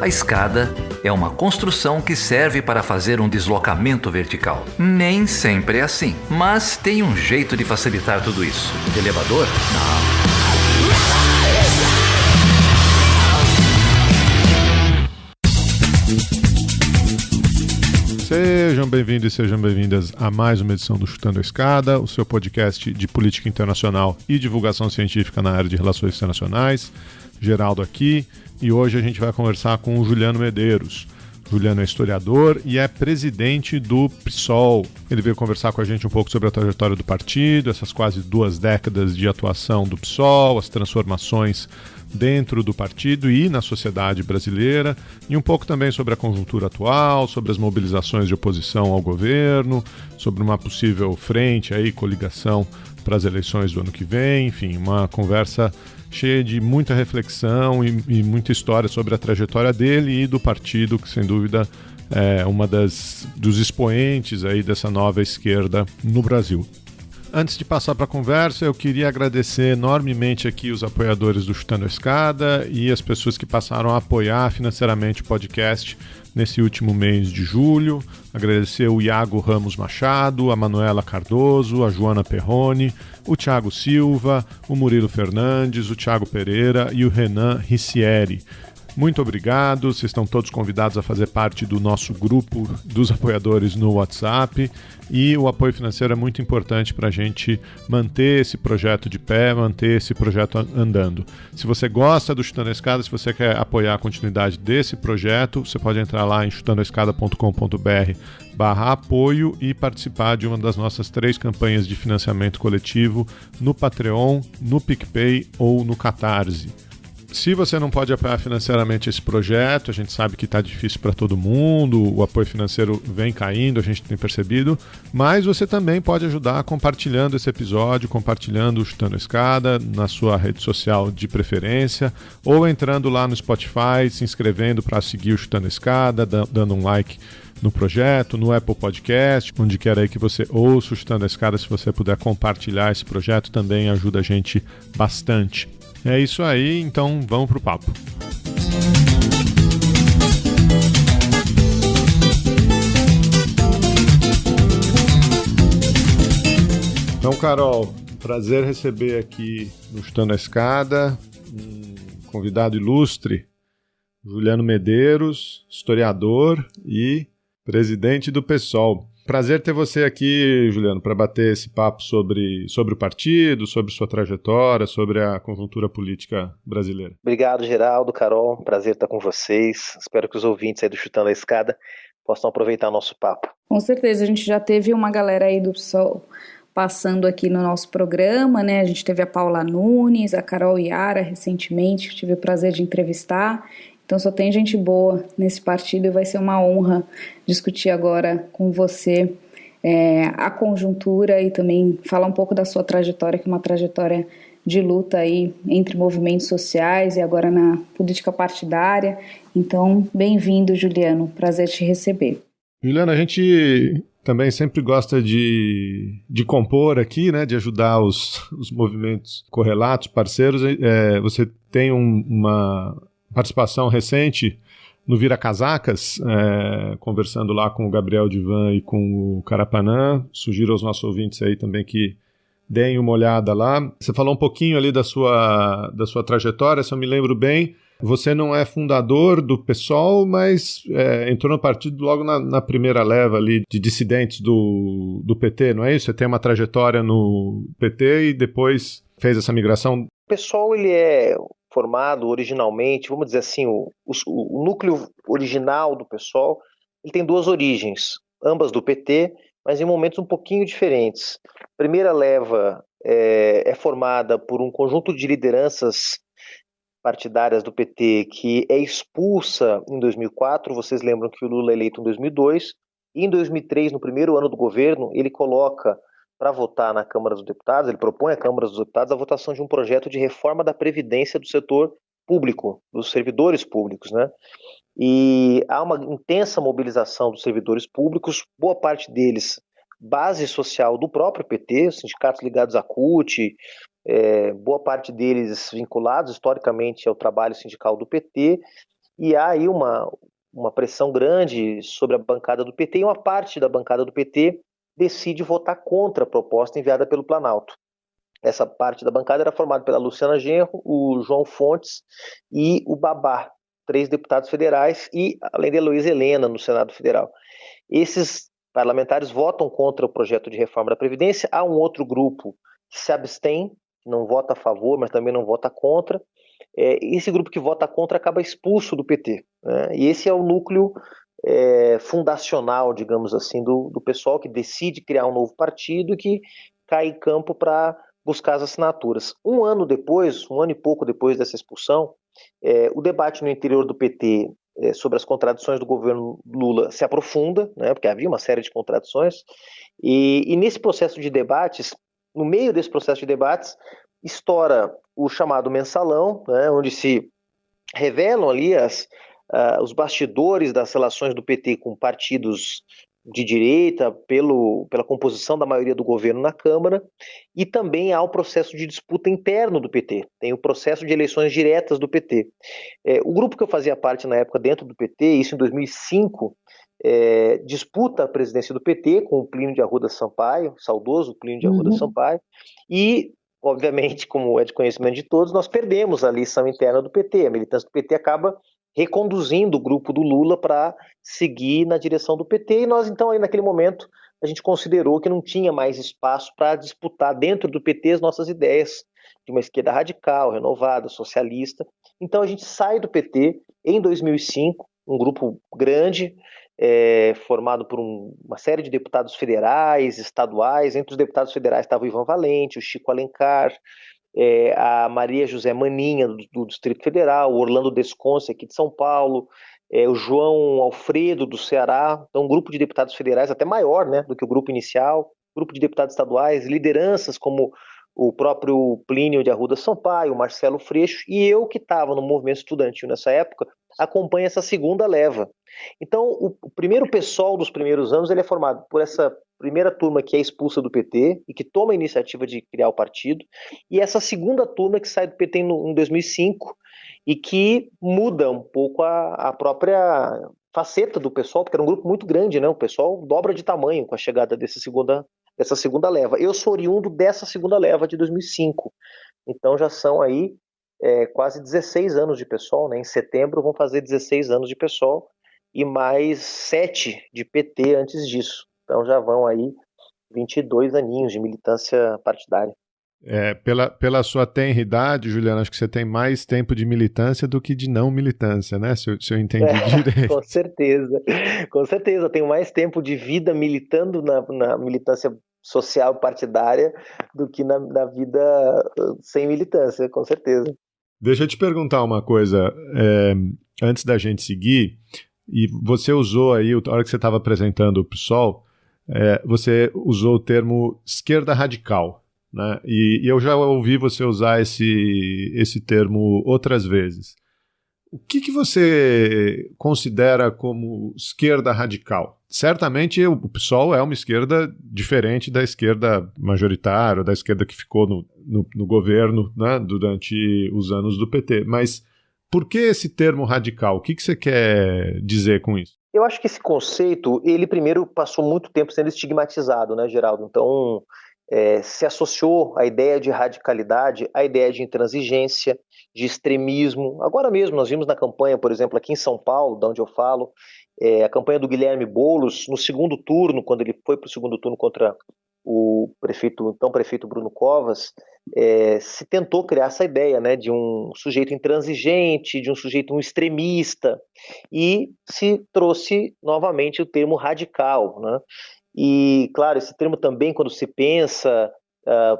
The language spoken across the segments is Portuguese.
A escada é uma construção que serve para fazer um deslocamento vertical. Nem sempre é assim, mas tem um jeito de facilitar tudo isso. Elevador? Não. Sejam bem-vindos e sejam bem-vindas a mais uma edição do Chutando a Escada, o seu podcast de política internacional e divulgação científica na área de relações internacionais. Geraldo aqui, e hoje a gente vai conversar com o Juliano Medeiros. Juliano é historiador e é presidente do PSOL. Ele veio conversar com a gente um pouco sobre a trajetória do partido, essas quase 2 décadas de atuação do PSOL, as transformações dentro do partido e na sociedade brasileira, e um pouco também sobre a conjuntura atual, sobre as mobilizações de oposição ao governo, sobre uma possível frente aí, coligação para as eleições do ano que vem, enfim, uma conversa cheia de muita reflexão e muita história sobre a trajetória dele e do partido, que sem dúvida é uma dos expoentes aí dessa nova esquerda no Brasil. Antes de passar para a conversa, eu queria agradecer enormemente aqui os apoiadores do Chutando a Escada e as pessoas que passaram a apoiar financeiramente o podcast nesse último mês de julho. Agradecer o Iago Ramos Machado, a Manuela Cardoso, a Joana Perrone, o Thiago Silva, o Murilo Fernandes, o Thiago Pereira e o Renan Ricieri. Muito obrigado, vocês estão todos convidados a fazer parte do nosso grupo dos apoiadores no WhatsApp, e o apoio financeiro é muito importante para a gente manter esse projeto de pé, manter esse projeto andando. Se você gosta do Chutando a Escada, se você quer apoiar a continuidade desse projeto, você pode entrar lá em chutandoaescada.com.br/apoio e participar de uma das nossas 3 campanhas de financiamento coletivo no Patreon, no PicPay ou no Catarse. Se você não pode apoiar financeiramente esse projeto, a gente sabe que está difícil para todo mundo, o apoio financeiro vem caindo, a gente tem percebido, mas você também pode ajudar compartilhando esse episódio, compartilhando o Chutando a Escada na sua rede social de preferência, ou entrando lá no Spotify, se inscrevendo para seguir o Chutando a Escada, dando um like no projeto, no Apple Podcast, onde quer aí que você ouça o Chutando a Escada. Se você puder compartilhar esse projeto, também ajuda a gente bastante. É isso aí, então vamos pro papo. Então, Carol, prazer receber aqui no Chutando a Escada um convidado ilustre, Juliano Medeiros, historiador e presidente do PSOL. Prazer ter você aqui, Juliano, para bater esse papo sobre o partido, sobre sua trajetória, sobre a conjuntura política brasileira. Obrigado, Geraldo, Carol, prazer estar com vocês. Espero que os ouvintes aí do Chutando a Escada possam aproveitar o nosso papo. Com certeza, a gente já teve uma galera aí do PSOL passando aqui no nosso programa, né? A gente teve a Paula Nunes, a Carol Iara recentemente, que tive o prazer de entrevistar. Então só tem gente boa nesse partido e vai ser uma honra discutir agora com você a conjuntura e também falar um pouco da sua trajetória, que é uma trajetória de luta aí entre movimentos sociais e agora na política partidária. Então, bem-vindo, Juliano. Prazer te receber. Juliano, a gente também sempre gosta de compor aqui, né, de ajudar os movimentos correlatos, parceiros. Você tem uma participação recente no Vira Casacas, conversando lá com o Gabriel Divan e com o Carapanã. Sugiro aos nossos ouvintes aí também que deem uma olhada lá. Você falou um pouquinho ali da sua trajetória, se eu me lembro bem. Você não é fundador do PSOL, mas entrou no partido logo na primeira leva ali de dissidentes do PT, não é isso? Você tem uma trajetória no PT e depois fez essa migração. O PSOL, ele é formado originalmente, vamos dizer assim, o núcleo original do PSOL, ele tem 2 origens, ambas do PT, mas em momentos um pouquinho diferentes. A primeira leva é formada por um conjunto de lideranças partidárias do PT que é expulsa em 2004, vocês lembram que o Lula é eleito em 2002, e em 2003, no primeiro ano do governo, ele coloca para votar na Câmara dos Deputados, ele propõe à Câmara dos Deputados a votação de um projeto de reforma da Previdência do setor público, dos servidores públicos, né? E há uma intensa mobilização dos servidores públicos, boa parte deles base social do próprio PT, sindicatos ligados à CUT, boa parte deles vinculados historicamente ao trabalho sindical do PT, e há aí uma pressão grande sobre a bancada do PT, e uma parte da bancada do PT decide votar contra a proposta enviada pelo Planalto. Essa parte da bancada era formada pela Luciana Genro, o João Fontes e o Babá, 3 deputados federais, e além de Heloísa Helena no Senado Federal. Esses parlamentares votam contra o projeto de reforma da Previdência. Há um outro grupo que se abstém, não vota a favor, mas também não vota contra. Esse grupo que vota contra acaba expulso do PT, né? E esse é o núcleo fundacional, digamos assim, do pessoal que decide criar um novo partido e que cai em campo para buscar as assinaturas. Um ano e pouco depois dessa expulsão, o debate no interior do PT sobre as contradições do governo Lula se aprofunda, né, porque havia uma série de contradições, e nesse processo de debates, no meio desse processo de debates, estoura o chamado mensalão, né, onde se revelam ali os bastidores das relações do PT com partidos de direita, pela composição da maioria do governo na Câmara, e também há o processo de disputa interno do PT, tem o processo de eleições diretas do PT. O grupo que eu fazia parte na época dentro do PT, isso em 2005, disputa a presidência do PT com o Plínio de Arruda Sampaio, saudoso Plínio de Arruda Sampaio, e obviamente, como é de conhecimento de todos, nós perdemos a eleição interna do PT, a militância do PT acaba reconduzindo o grupo do Lula para seguir na direção do PT, e nós então aí naquele momento a gente considerou que não tinha mais espaço para disputar dentro do PT as nossas ideias de uma esquerda radical, renovada, socialista. Então a gente sai do PT em 2005, um grupo grande, formado por uma série de deputados federais, estaduais. Entre os deputados federais estava o Ivan Valente, o Chico Alencar, a Maria José Maninha, do Distrito Federal, o Orlando Desconce, aqui de São Paulo, o João Alfredo, do Ceará. Então, um grupo de deputados federais até maior, né, do que o grupo inicial, grupo de deputados estaduais, lideranças como o próprio Plínio de Arruda Sampaio, o Marcelo Freixo, e eu que estava no movimento estudantil nessa época, acompanho essa segunda leva. Então, o primeiro PSOL dos primeiros anos ele é formado por essa primeira turma que é expulsa do PT e que toma a iniciativa de criar o partido, e essa segunda turma que sai do PT em 2005 e que muda um pouco a própria faceta do PSOL, porque era um grupo muito grande, né? O PSOL dobra de tamanho com a chegada dessa segunda leva. Eu sou oriundo dessa segunda leva de 2005, então já são aí quase 16 anos de PSOL, né? Em setembro vão fazer 16 anos de PSOL e mais 7 de PT antes disso. Então já vão aí 22 aninhos de militância partidária. Pela sua tenra idade, Juliana, acho que você tem mais tempo de militância do que de não militância, né? Se eu entendi direito. Com certeza, com certeza. Eu tenho mais tempo de vida militando na militância social partidária do que na vida sem militância, com certeza. Deixa eu te perguntar uma coisa, antes da gente seguir, e você usou aí, a hora que você estava apresentando o PSOL, você usou o termo esquerda radical, né? E eu já ouvi você usar esse termo outras vezes. O que você considera como esquerda radical? Certamente o PSOL é uma esquerda diferente da esquerda majoritária, da esquerda que ficou no governo, né, durante os anos do PT. Mas por que esse termo radical? O que você quer dizer com isso? Eu acho que esse conceito, ele primeiro passou muito tempo sendo estigmatizado, né, Geraldo? Então, se associou a ideia de radicalidade, a ideia de intransigência, de extremismo. Agora mesmo nós vimos na campanha, por exemplo, aqui em São Paulo, de onde eu falo, a campanha do Guilherme Boulos, no segundo turno, quando ele foi para o segundo turno contra o então prefeito Bruno Covas, se tentou criar essa ideia, né, de um sujeito intransigente, de um sujeito extremista, e se trouxe novamente o termo radical, né? E, claro, esse termo também, quando se pensa,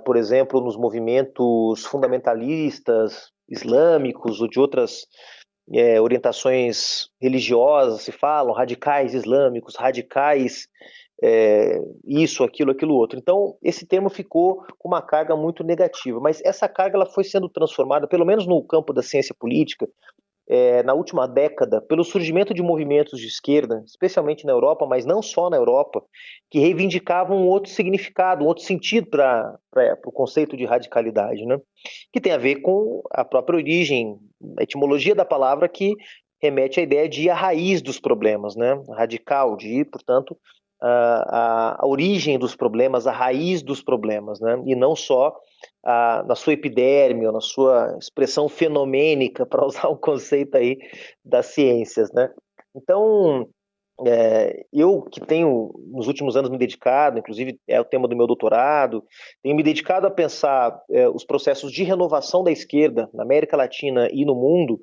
por exemplo, nos movimentos fundamentalistas islâmicos ou de outras orientações religiosas, se falam radicais islâmicos, radicais isso, aquilo, outro. Então, esse termo ficou com uma carga muito negativa, mas essa carga ela foi sendo transformada, pelo menos no campo da ciência política, na última década, pelo surgimento de movimentos de esquerda, especialmente na Europa, mas não só na Europa, que reivindicavam um outro significado, um outro sentido para o conceito de radicalidade, né? Que tem a ver com a própria origem, a etimologia da palavra, que remete à ideia de ir à raiz dos problemas, né? Radical, de ir, portanto, a origem dos problemas, a raiz dos problemas, né? E não só na sua epiderme ou na sua expressão fenomênica, para usar um conceito aí das ciências, né? Então, eu que tenho nos últimos anos me dedicado, inclusive é o tema do meu doutorado, tenho me dedicado a pensar os processos de renovação da esquerda na América Latina e no mundo,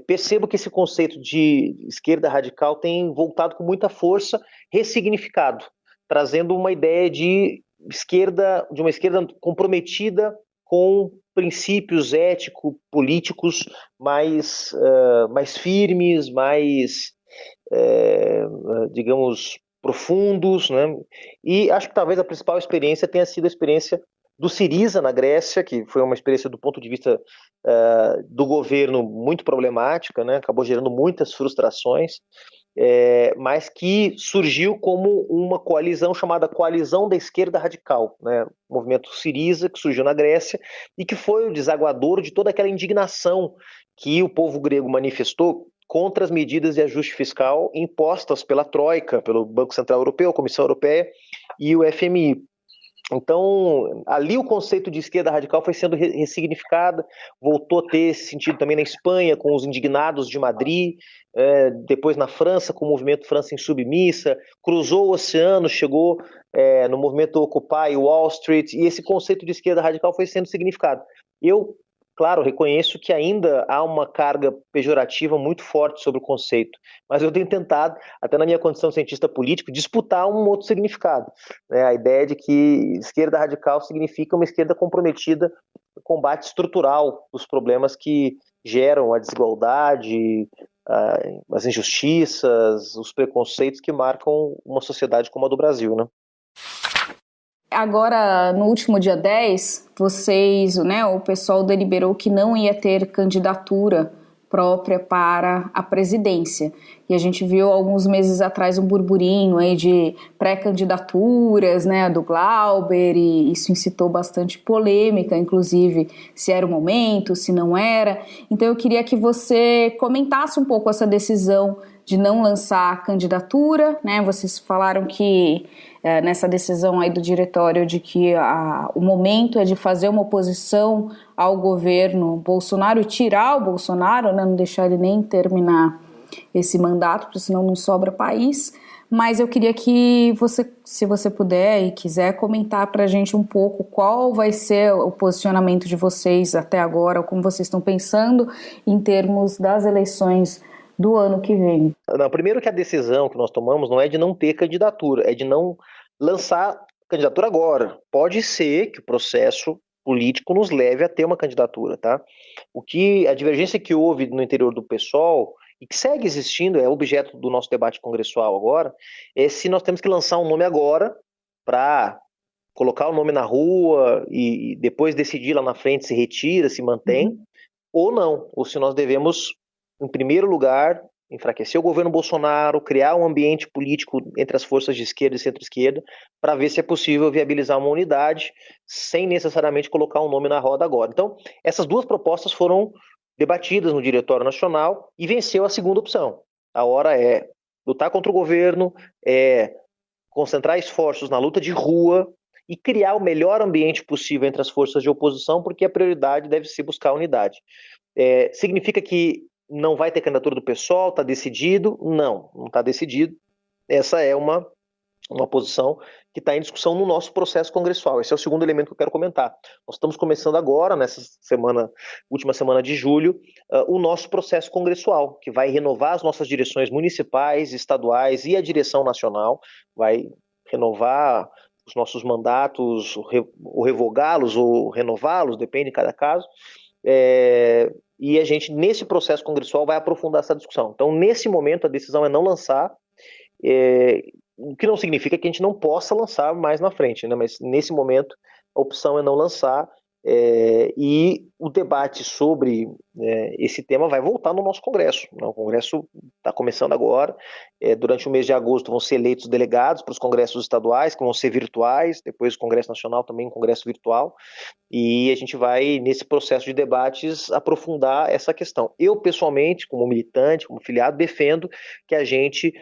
percebo que esse conceito de esquerda radical tem voltado com muita força, ressignificado, trazendo uma ideia de uma esquerda comprometida com princípios ético-políticos mais firmes, digamos, profundos, né? E acho que talvez a principal experiência tenha sido a experiência do Syriza na Grécia, que foi uma experiência do ponto de vista do governo muito problemática, né? Acabou gerando muitas frustrações, mas que surgiu como uma coalizão chamada Coalizão da Esquerda Radical, né? O movimento Syriza, que surgiu na Grécia e que foi o desaguador de toda aquela indignação que o povo grego manifestou contra as medidas de ajuste fiscal impostas pela Troika, pelo Banco Central Europeu, a Comissão Europeia e o FMI. Então, ali o conceito de esquerda radical foi sendo ressignificado, voltou a ter esse sentido também na Espanha, com os indignados de Madrid, depois na França, com o movimento França Insubmissa, cruzou o oceano, chegou no movimento Occupy Wall Street, e esse conceito de esquerda radical foi sendo significado. Eu, claro, reconheço que ainda há uma carga pejorativa muito forte sobre o conceito, mas eu tenho tentado, até na minha condição de cientista político, disputar um outro significado, né? A ideia de que esquerda radical significa uma esquerda comprometida no combate estrutural dos problemas que geram a desigualdade, as injustiças, os preconceitos que marcam uma sociedade como a do Brasil, né? Agora, no último dia 10, vocês, né, o pessoal deliberou que não ia ter candidatura própria para a presidência. E a gente viu alguns meses atrás um burburinho aí de pré-candidaturas, né, do Glauber, e isso incitou bastante polêmica, inclusive se era o momento, se não era. Então eu queria que você comentasse um pouco essa decisão de não lançar a candidatura, né? Vocês falaram que nessa decisão aí do diretório de que o momento é de fazer uma oposição ao governo Bolsonaro e tirar o Bolsonaro, né? Não deixar ele nem terminar esse mandato, porque senão não sobra país. Mas eu queria que você, se você puder e quiser, comentar para a gente um pouco qual vai ser o posicionamento de vocês até agora, como vocês estão pensando em termos das eleições do ano que vem. Não, primeiro que a decisão que nós tomamos não é de não ter candidatura, é de não lançar candidatura agora. Pode ser que o processo político nos leve a ter uma candidatura, tá? A divergência que houve no interior do PSOL e que segue existindo, é objeto do nosso debate congressual agora, é se nós temos que lançar um nome agora para colocar o nome na rua e depois decidir lá na frente se retira, se mantém, ou não, ou se nós devemos, em primeiro lugar, enfraquecer o governo Bolsonaro, criar um ambiente político entre as forças de esquerda e centro-esquerda, para ver se é possível viabilizar uma unidade, sem necessariamente colocar um nome na roda agora. Então, essas duas propostas foram debatidas no Diretório Nacional e venceu a segunda opção. A hora é lutar contra o governo, é concentrar esforços na luta de rua e criar o melhor ambiente possível entre as forças de oposição, porque a prioridade deve ser buscar a unidade. Significa que não vai ter candidatura do PSOL? Está decidido? Não está decidido. Essa é uma posição que está em discussão no nosso processo congressual. Esse é o segundo elemento que eu quero comentar. Nós estamos começando agora, nessa última semana de julho, o nosso processo congressual, que vai renovar as nossas direções municipais, estaduais e a direção nacional, vai renovar os nossos mandatos, ou revogá-los ou renová-los, depende de cada caso. E a gente, nesse processo congressual, vai aprofundar essa discussão. Então, nesse momento, a decisão é não lançar, o que não significa que a gente não possa lançar mais na frente, né? Mas nesse momento, a opção é não lançar, E o debate sobre esse tema vai voltar no nosso Congresso. O Congresso está começando agora. Durante o mês de agosto vão ser eleitos delegados para os congressos estaduais, que vão ser virtuais, depois o Congresso Nacional também um congresso virtual, e a gente vai, nesse processo de debates, aprofundar essa questão. Eu, pessoalmente, como militante, como filiado, defendo que a gente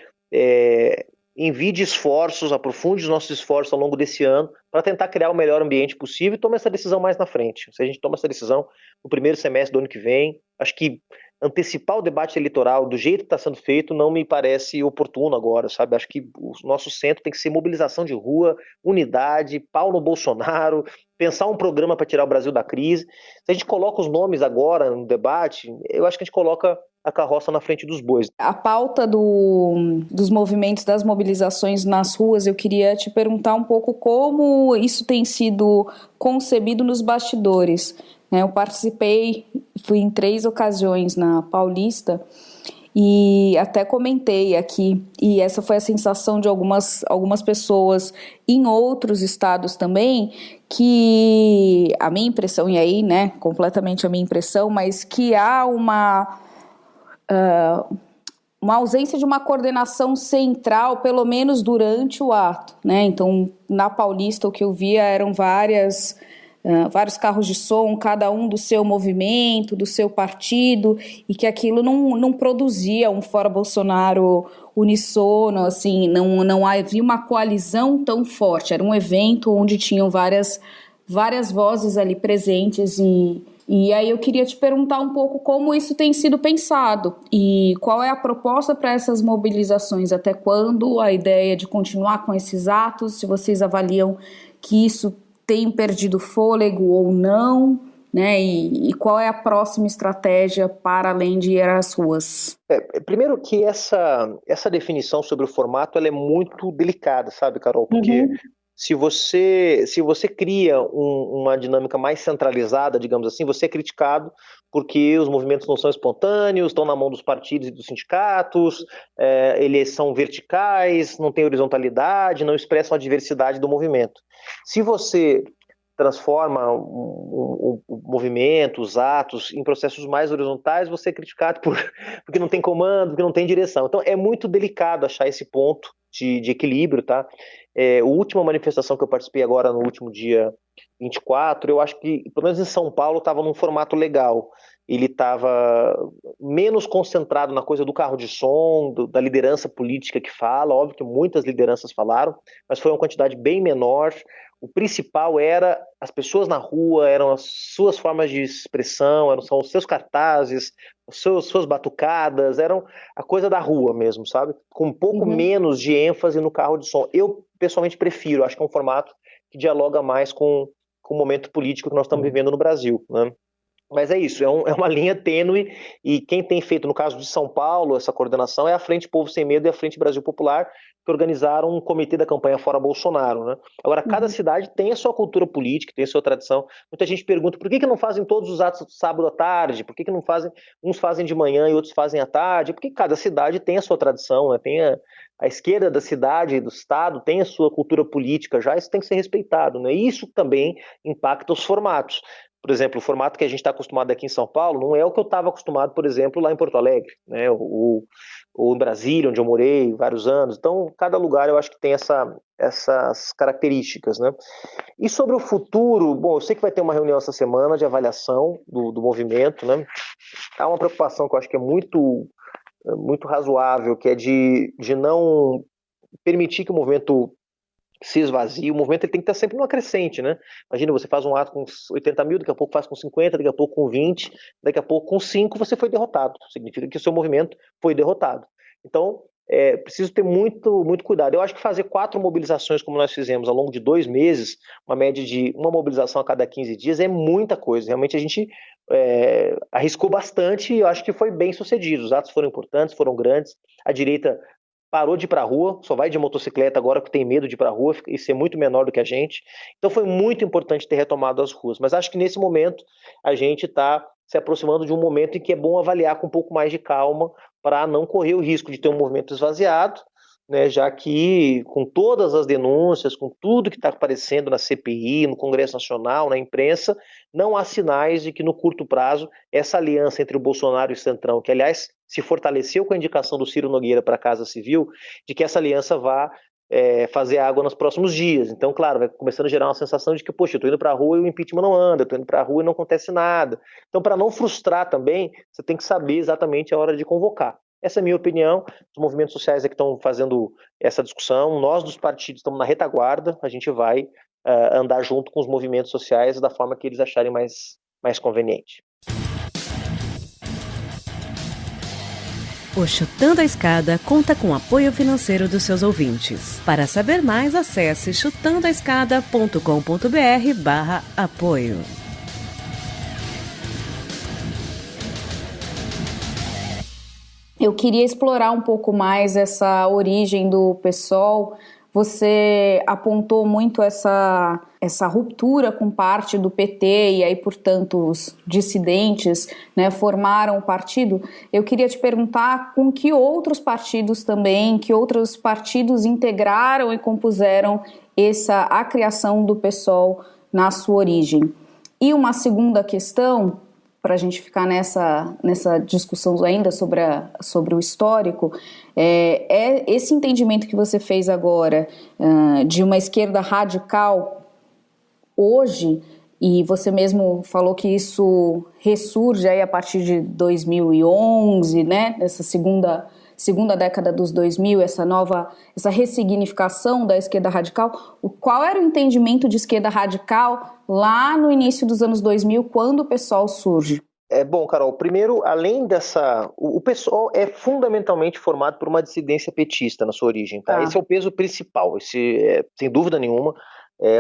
envie esforços, aprofunde os nossos esforços ao longo desse ano para tentar criar o melhor ambiente possível e tome essa decisão mais na frente. Se a gente toma essa decisão no primeiro semestre do ano que vem, acho que antecipar o debate eleitoral do jeito que está sendo feito não me parece oportuno agora, sabe? Acho que o nosso centro tem que ser mobilização de rua, unidade, pau no Bolsonaro, pensar um programa para tirar o Brasil da crise. Se a gente coloca os nomes agora no debate, eu acho que a gente coloca a carroça na frente dos bois. A pauta dos movimentos, das mobilizações nas ruas, eu queria te perguntar um pouco como isso tem sido concebido nos bastidores. Eu participei, fui em 3 ocasiões na Paulista e até comentei aqui, e essa foi a sensação de algumas pessoas em outros estados também, que a minha impressão, e aí, completamente a minha impressão, mas que há uma ausência de uma coordenação central, pelo menos durante o ato, Então, na Paulista, o que eu via eram vários carros de som, cada um do seu movimento, do seu partido, e que aquilo não produzia um fora Bolsonaro unissono, assim, não havia uma coalizão tão forte. Era um evento onde tinham várias vozes ali presentes e aí eu queria te perguntar um pouco como isso tem sido pensado e qual é a proposta para essas mobilizações, até quando a ideia de continuar com esses atos, se vocês avaliam que isso tem perdido fôlego ou não, e qual é a próxima estratégia para além de ir às ruas? Primeiro que essa definição sobre o formato ela é muito delicada, sabe, Carol? Porque se você cria uma dinâmica mais centralizada, digamos assim, você é criticado porque os movimentos não são espontâneos, estão na mão dos partidos e dos sindicatos, eles são verticais, não tem horizontalidade, não expressam a diversidade do movimento. Se você transforma o movimento, os atos, em processos mais horizontais, você é criticado porque não tem comando, porque não tem direção. Então é muito delicado achar esse ponto de equilíbrio, tá? A última manifestação que eu participei agora no último dia 24, eu acho que, pelo menos em São Paulo, estava num formato legal. Ele estava menos concentrado na coisa do carro de som, da liderança política que fala, óbvio que muitas lideranças falaram, mas foi uma quantidade bem menor. O principal era as pessoas na rua, eram as suas formas de expressão, são os seus cartazes, suas batucadas, eram a coisa da rua mesmo, sabe? Com um pouco menos de ênfase no carro de som. Eu, pessoalmente, prefiro, acho que é um formato que dialoga mais com o momento político que nós estamos vivendo no Brasil, né? Mas é isso, é uma linha tênue e quem tem feito, no caso de São Paulo, essa coordenação é a Frente Povo Sem Medo e a Frente Brasil Popular, que organizaram um comitê da campanha Fora Bolsonaro, né? Agora, cada cidade tem a sua cultura política, tem a sua tradição. Muita gente pergunta por que não fazem todos os atos sábado à tarde, por que não fazem, uns fazem de manhã e outros fazem à tarde, porque cada cidade tem a sua tradição, né? Tem a esquerda da cidade, do estado, tem a sua cultura política já, isso tem que ser respeitado, né? E isso também impacta os formatos. Por exemplo, o formato que a gente está acostumado aqui em São Paulo não é o que eu estava acostumado, por exemplo, lá em Porto Alegre, né? Ou em Brasília, onde eu morei vários anos. Então, cada lugar eu acho que tem essas características, né? E sobre o futuro, bom, eu sei que vai ter uma reunião essa semana de avaliação do movimento, né? Há uma preocupação que eu acho que é muito razoável, que é de não permitir que o movimento se esvazie. O movimento ele tem que estar sempre numa crescente, né? Imagina, você faz um ato com 80 mil, daqui a pouco faz com 50, daqui a pouco com 20, daqui a pouco com 5 você foi derrotado. Significa que o seu movimento foi derrotado. Então, preciso ter muito cuidado. Eu acho que fazer 4 mobilizações, como nós fizemos ao longo de 2 meses, uma média de uma mobilização a cada 15 dias, é muita coisa. Realmente a gente arriscou bastante e eu acho que foi bem sucedido. Os atos foram importantes, foram grandes. A direita parou de ir para a rua, só vai de motocicleta agora porque tem medo de ir para a rua e ser muito menor do que a gente. Então foi muito importante ter retomado as ruas. Mas acho que nesse momento a gente está se aproximando de um momento em que é bom avaliar com um pouco mais de calma para não correr o risco de ter um movimento esvaziado, né, já que com todas as denúncias, com tudo que está aparecendo na CPI, no Congresso Nacional, na imprensa, não há sinais de que no curto prazo essa aliança entre o Bolsonaro e o Centrão, que aliás se fortaleceu com a indicação do Ciro Nogueira para a Casa Civil, de que essa aliança vá fazer água nos próximos dias. Então, claro, vai começando a gerar uma sensação de que, poxa, eu estou indo para a rua e o impeachment não anda, eu estou indo para a rua e não acontece nada. Então, para não frustrar também, você tem que saber exatamente a hora de convocar. Essa é a minha opinião. Os movimentos sociais é que estão fazendo essa discussão. Nós dos partidos estamos na retaguarda. A gente vai andar junto com os movimentos sociais da forma que eles acharem mais conveniente. O Chutando a Escada conta com o apoio financeiro dos seus ouvintes. Para saber mais, acesse chutandoaescada.com.br/apoio. Eu queria explorar um pouco mais essa origem do PSOL. Você apontou muito essa ruptura com parte do PT e aí, portanto, os dissidentes, né, formaram o partido. Eu queria te perguntar com que outros partidos também, que outros partidos integraram e compuseram a criação do PSOL na sua origem. E uma segunda questão, para a gente ficar nessa discussão ainda sobre o histórico, é esse entendimento que você fez agora de uma esquerda radical hoje, e você mesmo falou que isso ressurge aí a partir de 2011, né, essa segunda década dos 2000, essa ressignificação da esquerda radical. Qual era o entendimento de esquerda radical lá no início dos anos 2000, quando o PSOL surge? Bom, Carol, primeiro, além o PSOL é fundamentalmente formado por uma dissidência petista na sua origem, tá? Esse é o peso principal, sem dúvida nenhuma,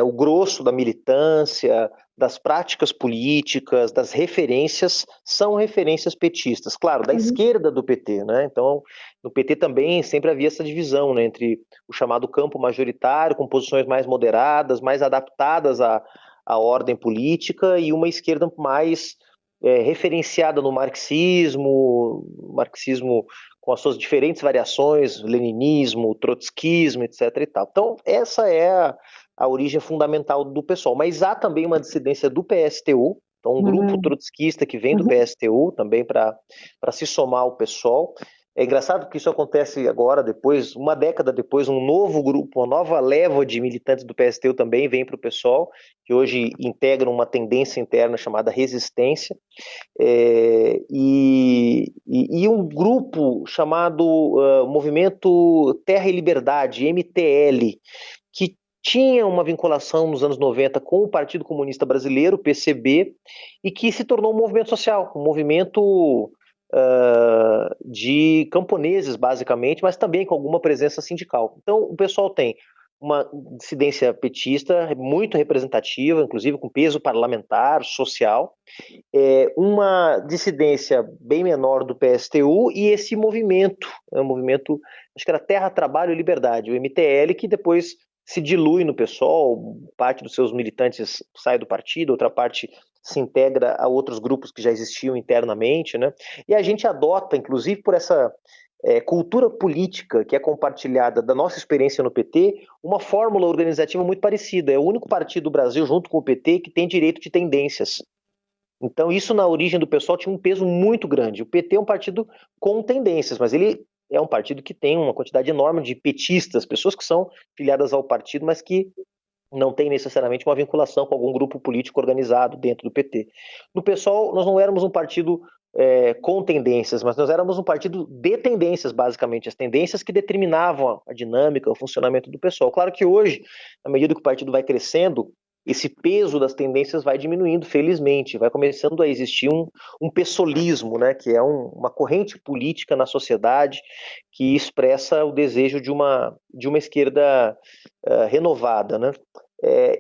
o grosso da militância, das práticas políticas, das referências, são referências petistas, claro, da esquerda do PT, né? Então, no PT também sempre havia essa divisão, né, entre o chamado campo majoritário, com posições mais moderadas, mais adaptadas à ordem política, e uma esquerda mais referenciada no marxismo com as suas diferentes variações, leninismo, trotskismo, etc. e tal. Então, essa é a origem fundamental do PSOL. Mas há também uma dissidência do PSTU, então um grupo trotskista que vem do PSTU também para se somar ao PSOL. É engraçado que isso acontece agora, uma década depois, um novo grupo, uma nova leva de militantes do PSTU também vem para o PSOL, que hoje integram uma tendência interna chamada Resistência, e um grupo chamado Movimento Terra e Liberdade, MTL, que tinha uma vinculação nos anos 90 com o Partido Comunista Brasileiro, PCB, e que se tornou um movimento social, um movimento de camponeses, basicamente, mas também com alguma presença sindical. Então, o pessoal tem uma dissidência petista muito representativa, inclusive com peso parlamentar, social, uma dissidência bem menor do PSTU e esse movimento, acho que era Terra, Trabalho e Liberdade, o MTL, que depois se dilui no PSOL, parte dos seus militantes sai do partido, outra parte se integra a outros grupos que já existiam internamente, né? E a gente adota, inclusive por essa cultura política que é compartilhada da nossa experiência no PT, uma fórmula organizativa muito parecida. É o único partido do Brasil, junto com o PT, que tem direito de tendências. Então isso na origem do PSOL tinha um peso muito grande. O PT é um partido com tendências, mas ele é um partido que tem uma quantidade enorme de petistas, pessoas que são filiadas ao partido, mas que não tem necessariamente uma vinculação com algum grupo político organizado dentro do PT. No PSOL, nós não éramos um partido com tendências, mas nós éramos um partido de tendências, basicamente, as tendências que determinavam a dinâmica, o funcionamento do PSOL. Claro que hoje, à medida que o partido vai crescendo, esse peso das tendências vai diminuindo, felizmente, vai começando a existir um pessoalismo, né, que é uma corrente política na sociedade que expressa o desejo de uma esquerda renovada, né?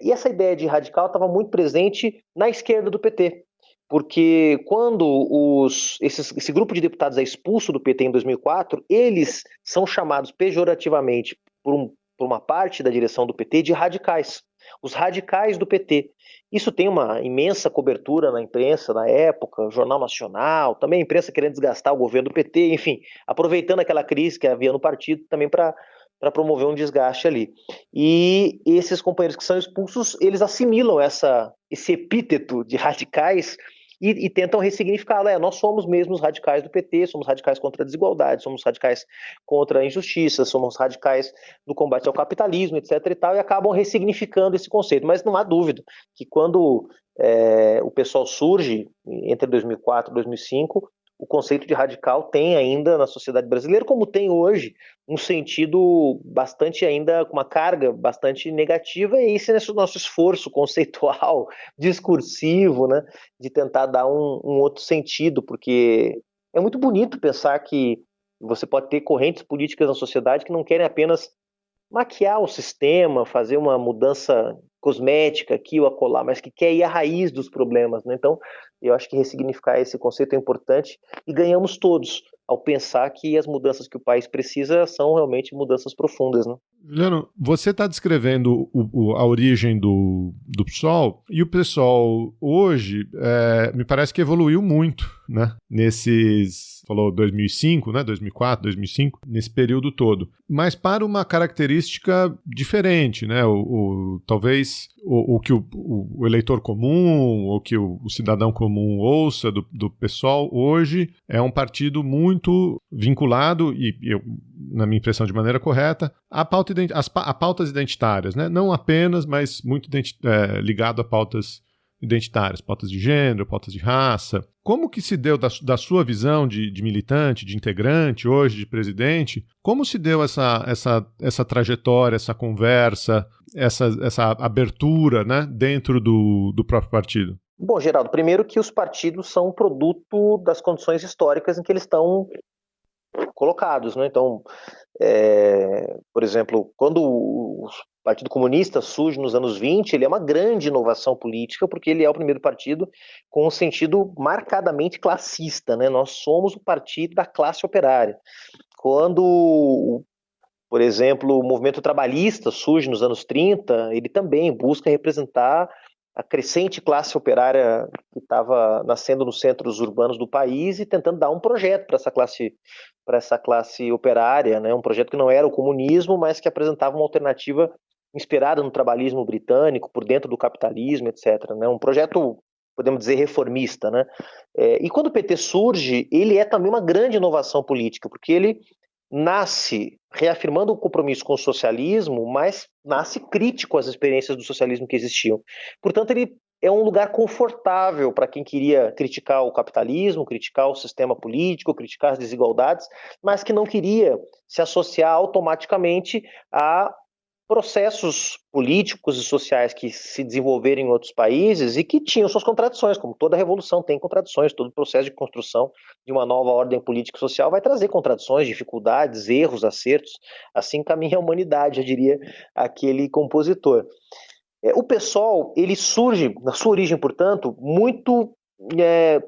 E essa ideia de radical estava muito presente na esquerda do PT, porque quando esse grupo de deputados é expulso do PT em 2004, eles são chamados pejorativamente por uma parte da direção do PT de radicais. Os radicais do PT. Isso tem uma imensa cobertura na imprensa na época, Jornal Nacional, também a imprensa querendo desgastar o governo do PT, enfim, aproveitando aquela crise que havia no partido também para para promover um desgaste ali. E esses companheiros que são expulsos, eles assimilam esse epíteto de radicais e tentam ressignificá-lo. Nós somos mesmo os radicais do PT, somos radicais contra a desigualdade, somos radicais contra a injustiça, somos radicais do combate ao capitalismo, etc. e tal, e acabam ressignificando esse conceito. Mas não há dúvida que quando o PSOL surge, entre 2004 e 2005, o conceito de radical tem ainda na sociedade brasileira, como tem hoje, um sentido bastante ainda, com uma carga bastante negativa, e esse é o nosso esforço conceitual, discursivo, né, de tentar dar um outro sentido, porque é muito bonito pensar que você pode ter correntes políticas na sociedade que não querem apenas maquiar o sistema, fazer uma mudança cosmética aqui ou acolá, mas que quer ir à raiz dos problemas, né? Então, eu acho que ressignificar esse conceito é importante e ganhamos todos ao pensar que as mudanças que o país precisa são realmente mudanças profundas, né? Juliano, você está descrevendo a origem do PSOL, e o PSOL hoje me parece que evoluiu muito, né? Falou 2005, né? 2004, 2005, nesse período todo. Mas para uma característica diferente, né? Talvez o que o eleitor comum, ou que o cidadão comum ouça do PSOL hoje é um partido muito vinculado, na minha impressão de maneira correta, a pautas identitárias, né? Não apenas, mas muito ligado a pautas identitárias, pautas de gênero, pautas de raça. Como que se deu, da sua visão de militante, de integrante, hoje de presidente, como se deu essa trajetória, essa conversa, essa abertura, né, dentro do próprio partido? Bom, Geraldo, primeiro que os partidos são um produto das condições históricas em que eles estão colocados, né? Então, por exemplo, quando o Partido Comunista surge nos anos 20, ele é uma grande inovação política, porque ele é o primeiro partido com um sentido marcadamente classista, né? Nós somos o partido da classe operária. Quando, por exemplo, o movimento trabalhista surge nos anos 30, ele também busca representar a crescente classe operária que estava nascendo nos centros urbanos do país e tentando dar um projeto para essa classe operária, né? Um projeto que não era o comunismo, mas que apresentava uma alternativa inspirada no trabalhismo britânico, por dentro do capitalismo, etc., né? Um projeto, podemos dizer, reformista, né? E quando o PT surge, ele é também uma grande inovação política, porque ele nasce reafirmando o compromisso com o socialismo, mas nasce crítico às experiências do socialismo que existiam. Portanto, ele é um lugar confortável para quem queria criticar o capitalismo, criticar o sistema político, criticar as desigualdades, mas que não queria se associar automaticamente a processos políticos e sociais que se desenvolveram em outros países e que tinham suas contradições, como toda revolução tem contradições, todo processo de construção de uma nova ordem política e social vai trazer contradições, dificuldades, erros, acertos. Assim caminha a humanidade, eu diria, aquele compositor. O PSOL, ele surge, na sua origem, portanto, muito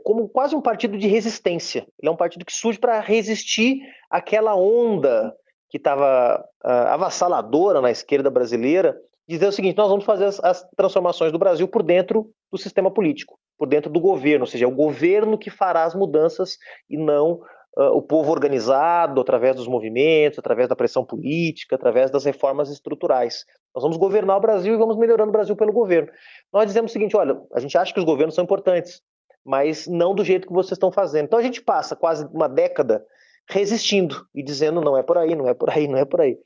como quase um partido de resistência. Ele é um partido que surge para resistir àquela onda que estava avassaladora na esquerda brasileira, dizer o seguinte: nós vamos fazer as transformações do Brasil por dentro do sistema político, por dentro do governo, ou seja, é o governo que fará as mudanças e não o povo organizado, através dos movimentos, através da pressão política, através das reformas estruturais. Nós vamos governar o Brasil e vamos melhorando o Brasil pelo governo. Nós dizemos o seguinte: olha, a gente acha que os governos são importantes, mas não do jeito que vocês estão fazendo. Então a gente passa quase uma década resistindo e dizendo não é por aí, não é por aí, não é por aí.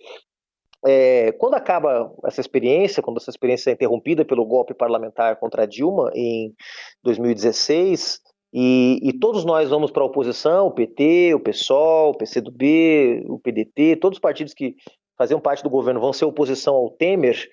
Quando acaba essa experiência, quando essa experiência é interrompida pelo golpe parlamentar contra a Dilma em 2016, e todos nós vamos para a oposição, o PT, o PSOL, o PCdoB, o PDT, todos os partidos que faziam parte do governo vão ser oposição ao Temer,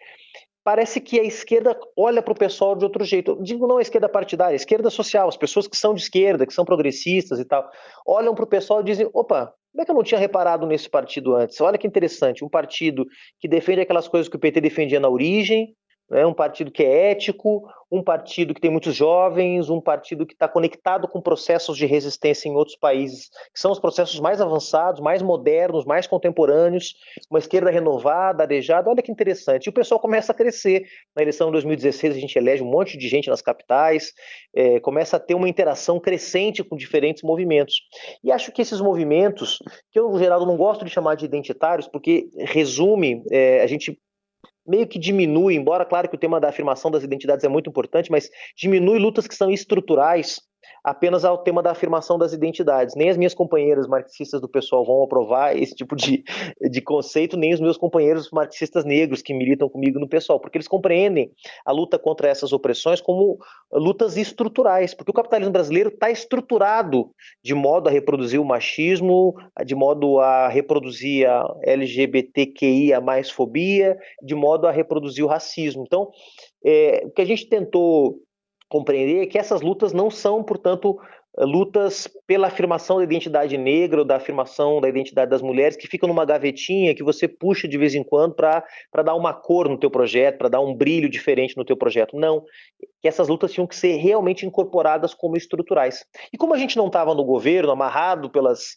parece que a esquerda olha para o pessoal de outro jeito. Eu digo não a esquerda partidária, a esquerda social, as pessoas que são de esquerda, que são progressistas e tal, olham para o pessoal e dizem: opa, como é que eu não tinha reparado nesse partido antes? Olha que interessante, um partido que defende aquelas coisas que o PT defendia na origem, né, um partido que é ético, um partido que tem muitos jovens, um partido que está conectado com processos de resistência em outros países, que são os processos mais avançados, mais modernos, mais contemporâneos, uma esquerda renovada, arejada. Olha que interessante. E o pessoal começa a crescer. Na eleição de 2016, a gente elege um monte de gente nas capitais, começa a ter uma interação crescente com diferentes movimentos. E acho que esses movimentos, que eu, no geral, não gosto de chamar de identitários, porque resume, a gente meio que diminui, embora claro que o tema da afirmação das identidades é muito importante, mas diminui lutas que são estruturais apenas ao tema da afirmação das identidades. Nem as minhas companheiras marxistas do PSOL vão aprovar esse tipo de conceito, nem os meus companheiros marxistas negros que militam comigo no PSOL, porque eles compreendem a luta contra essas opressões como lutas estruturais, porque o capitalismo brasileiro está estruturado de modo a reproduzir o machismo, de modo a reproduzir a LGBTQIA mais fobia, de modo a reproduzir o racismo. Então, o que a gente tentou compreender é que essas lutas não são, portanto, lutas pela afirmação da identidade negra ou da afirmação da identidade das mulheres que ficam numa gavetinha que você puxa de vez em quando para dar uma cor no teu projeto, para dar um brilho diferente no teu projeto. Não, que essas lutas tinham que ser realmente incorporadas como estruturais. E como a gente não estava no governo, amarrado pelas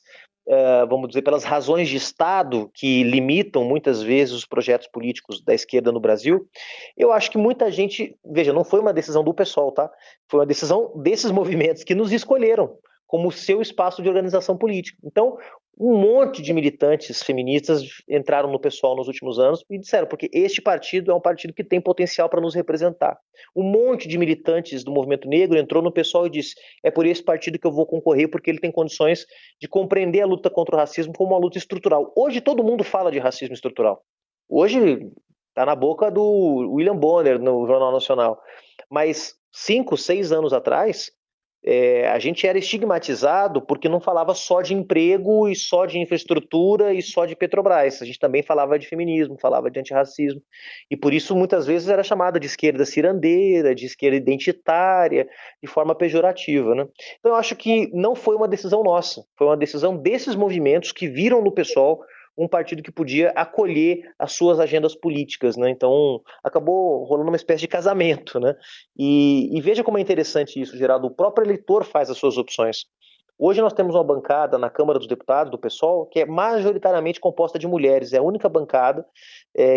vamos dizer, pelas razões de Estado que limitam muitas vezes os projetos políticos da esquerda no Brasil, eu acho que muita gente, veja, não foi uma decisão do PSOL, tá? Foi uma decisão desses movimentos que nos escolheram como seu espaço de organização política. Então, um monte de militantes feministas entraram no PSOL nos últimos anos e disseram, porque este partido é um partido que tem potencial para nos representar. Um monte de militantes do movimento negro entrou no PSOL e disse, é por esse partido que eu vou concorrer, porque ele tem condições de compreender a luta contra o racismo como uma luta estrutural. Hoje todo mundo fala de racismo estrutural. Hoje está na boca do William Bonner no Jornal Nacional. Mas 5, 6 anos atrás, a gente era estigmatizado porque não falava só de emprego e só de infraestrutura e só de Petrobras. A gente também falava de feminismo, falava de antirracismo. E por isso muitas vezes era chamada de esquerda cirandeira, de esquerda identitária, de forma pejorativa, né? Então eu acho que não foi uma decisão nossa, foi uma decisão desses movimentos que viram no PSOL um partido que podia acolher as suas agendas políticas, né? Então acabou rolando uma espécie de casamento, né? E veja como é interessante isso, Geraldo. O próprio eleitor faz as suas opções. Hoje nós temos uma bancada na Câmara dos Deputados, do PSOL, que é majoritariamente composta de mulheres. É a única bancada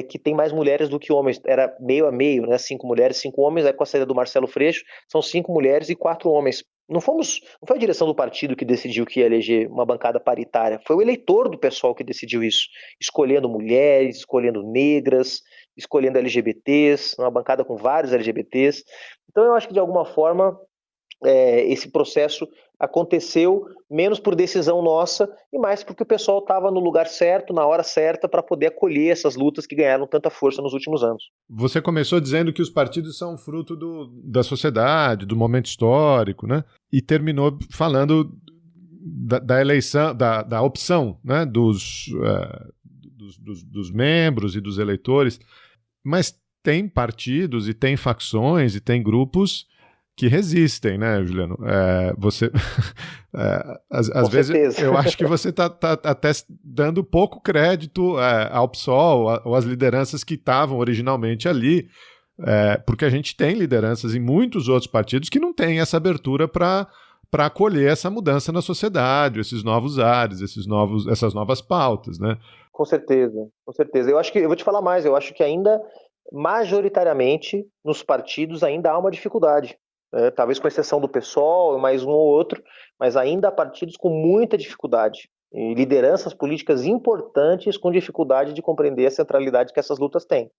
que tem mais mulheres do que homens. Era meio a meio, né? 5 mulheres, 5 homens. Aí com a saída do Marcelo Freixo, são 5 mulheres e 4 homens. Não foi a direção do partido que decidiu que ia eleger uma bancada paritária, foi o eleitor do PSOL que decidiu isso, escolhendo mulheres, escolhendo negras, escolhendo LGBTs, uma bancada com vários LGBTs. Então eu acho que de alguma forma esse processo aconteceu menos por decisão nossa e mais porque o pessoal estava no lugar certo, na hora certa, para poder acolher essas lutas que ganharam tanta força nos últimos anos. Você começou dizendo que os partidos são fruto da sociedade, do momento histórico, né? E terminou falando da eleição, da opção, né? dos membros e dos eleitores. Mas tem partidos e tem facções e tem grupos que resistem, né, Juliano? Às vezes eu acho que você está até dando pouco crédito ao PSOL ou às lideranças que estavam originalmente ali, porque a gente tem lideranças em muitos outros partidos que não têm essa abertura para acolher essa mudança na sociedade, esses novos ares, essas novas pautas, né? Com certeza, com certeza. Eu vou te falar mais, eu acho que ainda, majoritariamente, nos partidos ainda há uma dificuldade. Talvez com exceção do PSOL, mais um ou outro, mas ainda há partidos com muita dificuldade, e lideranças políticas importantes com dificuldade de compreender a centralidade que essas lutas têm.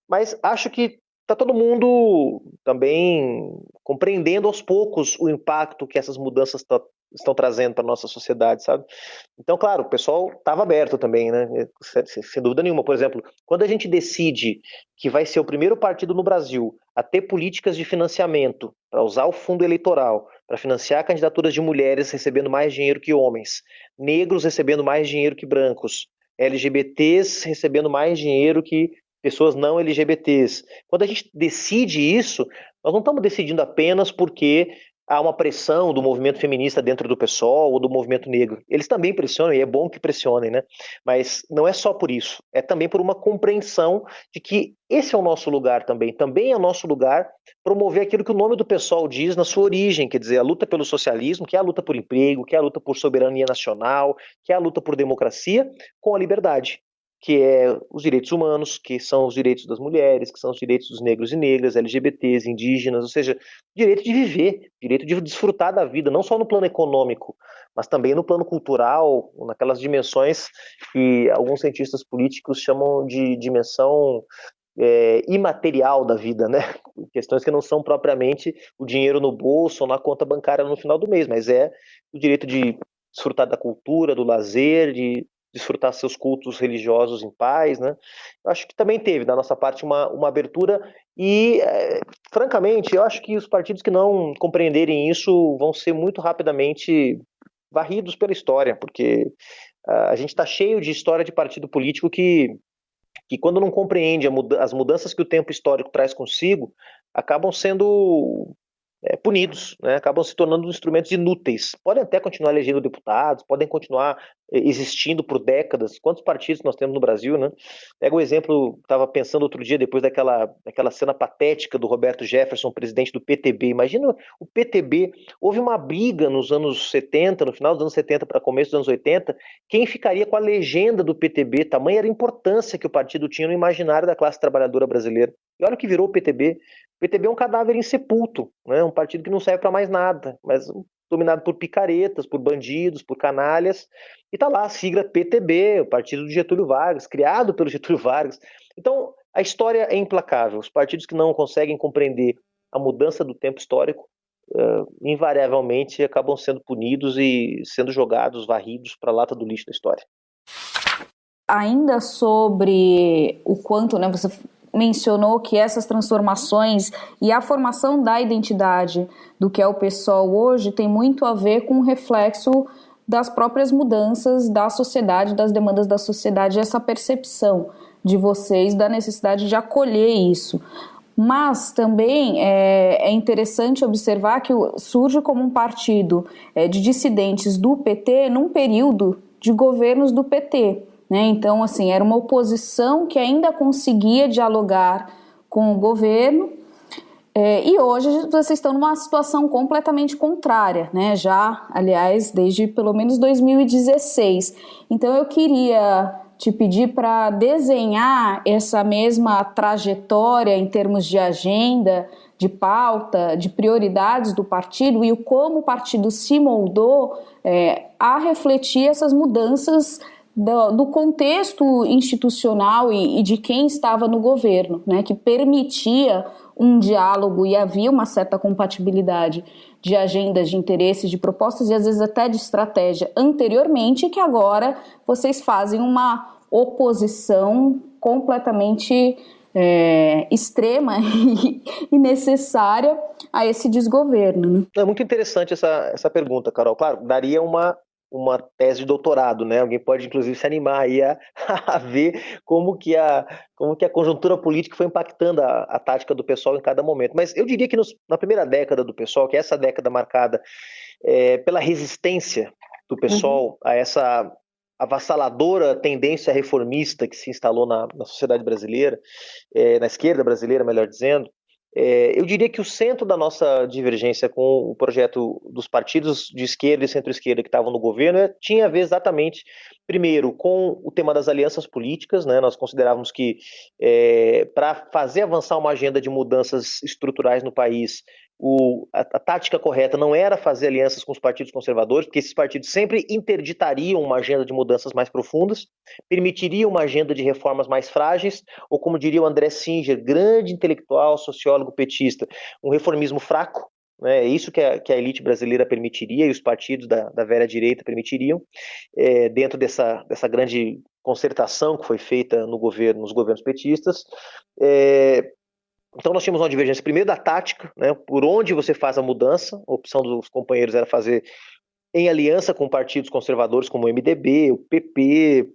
Mas acho que está todo mundo também compreendendo aos poucos o impacto que essas mudanças estão trazendo para a nossa sociedade, sabe? Então, claro, o pessoal estava aberto também, né? Sem dúvida nenhuma. Por exemplo, quando a gente decide que vai ser o primeiro partido no Brasil a ter políticas de financiamento para usar o fundo eleitoral, para financiar candidaturas de mulheres recebendo mais dinheiro que homens, negros recebendo mais dinheiro que brancos, LGBTs recebendo mais dinheiro que pessoas não LGBTs. Quando a gente decide isso, nós não estamos decidindo apenas porque há uma pressão do movimento feminista dentro do PSOL ou do movimento negro. Eles também pressionam, e é bom que pressionem, né? Mas não é só por isso, é também por uma compreensão de que esse é o nosso lugar também. Também é o nosso lugar promover aquilo que o nome do PSOL diz na sua origem, quer dizer, a luta pelo socialismo, que é a luta por emprego, que é a luta por soberania nacional, que é a luta por democracia, com a liberdade, que é os direitos humanos, que são os direitos das mulheres, que são os direitos dos negros e negras, LGBTs, indígenas, ou seja, direito de viver, direito de desfrutar da vida, não só no plano econômico, mas também no plano cultural, naquelas dimensões que alguns cientistas políticos chamam de dimensão imaterial da vida, né? Questões que não são propriamente o dinheiro no bolso ou na conta bancária no final do mês, mas é o direito de desfrutar da cultura, do lazer, de desfrutar seus cultos religiosos em paz, né? Eu acho que também teve, da nossa parte, uma abertura e, francamente, eu acho que os partidos que não compreenderem isso vão ser muito rapidamente varridos pela história, porque a gente está cheio de história de partido político que quando não compreende as mudanças que o tempo histórico traz consigo, acabam sendo punidos, né? Acabam se tornando instrumentos inúteis. Podem até continuar elegendo deputados, podem continuar existindo por décadas. Quantos partidos nós temos no Brasil, né? Pega o exemplo, estava pensando outro dia, depois daquela cena patética do Roberto Jefferson, presidente do PTB. Imagina o PTB, houve uma briga nos anos 70, no final dos anos 70 para começo dos anos 80, quem ficaria com a legenda do PTB, tamanha era a importância que o partido tinha no imaginário da classe trabalhadora brasileira. E olha o que virou o PTB. O PTB é um cadáver insepulto, né? Um partido que não serve para mais nada, mas dominado por picaretas, por bandidos, por canalhas, e está lá a sigla PTB, o partido de Getúlio Vargas, criado pelo Getúlio Vargas. Então, a história é implacável. Os partidos que não conseguem compreender a mudança do tempo histórico, invariavelmente acabam sendo punidos e sendo jogados, varridos para a lata do lixo da história. Ainda sobre o quanto, né, você mencionou que essas transformações e a formação da identidade do que é o PSOL hoje tem muito a ver com o reflexo das próprias mudanças da sociedade, das demandas da sociedade, essa percepção de vocês da necessidade de acolher isso. Mas também é interessante observar que surge como um partido de dissidentes do PT num período de governos do PT. Então, assim, era uma oposição que ainda conseguia dialogar com o governo, e hoje vocês estão numa situação completamente contrária, né? Já, aliás, desde pelo menos 2016. Então, eu queria te pedir para desenhar essa mesma trajetória em termos de agenda, de pauta, de prioridades do partido e como o partido se moldou a refletir essas mudanças do contexto institucional e de quem estava no governo, né, que permitia um diálogo e havia uma certa compatibilidade de agendas, de interesses, de propostas e às vezes até de estratégia anteriormente, que agora vocês fazem uma oposição completamente extrema e necessária a esse desgoverno. Né? É muito interessante essa pergunta, Carol. Claro, daria uma tese de doutorado, né? Alguém pode, inclusive, se animar aí a ver como que a conjuntura política foi impactando a tática do PSOL em cada momento. Mas eu diria que na primeira década do PSOL, que é essa década marcada pela resistência do PSOL a essa avassaladora tendência reformista que se instalou na sociedade brasileira, na esquerda brasileira, melhor dizendo, eu diria que o centro da nossa divergência com o projeto dos partidos de esquerda e centro-esquerda que estavam no governo tinha a ver exatamente, primeiro, com o tema das alianças políticas, né? Nós considerávamos que para fazer avançar uma agenda de mudanças estruturais no país, a tática correta não era fazer alianças com os partidos conservadores, porque esses partidos sempre interditariam uma agenda de mudanças mais profundas, permitiriam uma agenda de reformas mais frágeis, ou como diria o André Singer, grande intelectual, sociólogo petista, um reformismo fraco, né? É isso que a elite brasileira permitiria e os partidos da velha direita permitiriam, dentro dessa grande concertação que foi feita nos governos petistas. Então nós tínhamos uma divergência primeiro da tática, né, por onde você faz a mudança. A opção dos companheiros era fazer em aliança com partidos conservadores como o MDB, o PP,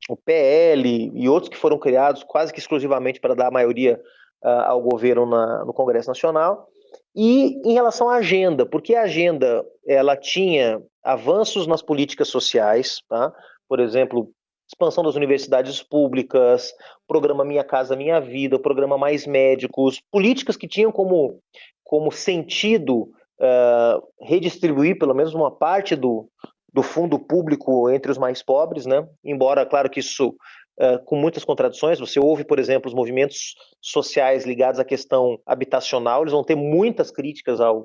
o PL e outros que foram criados quase que exclusivamente para dar maioria ao governo no Congresso Nacional. E em relação à agenda, porque a agenda ela tinha avanços nas políticas sociais, tá? Por exemplo, expansão das universidades públicas, programa Minha Casa Minha Vida, programa Mais Médicos, políticas que tinham como sentido redistribuir pelo menos uma parte do fundo público entre os mais pobres, né? Embora, claro que isso com muitas contradições. Você ouve, por exemplo, os movimentos sociais ligados à questão habitacional, eles vão ter muitas críticas ao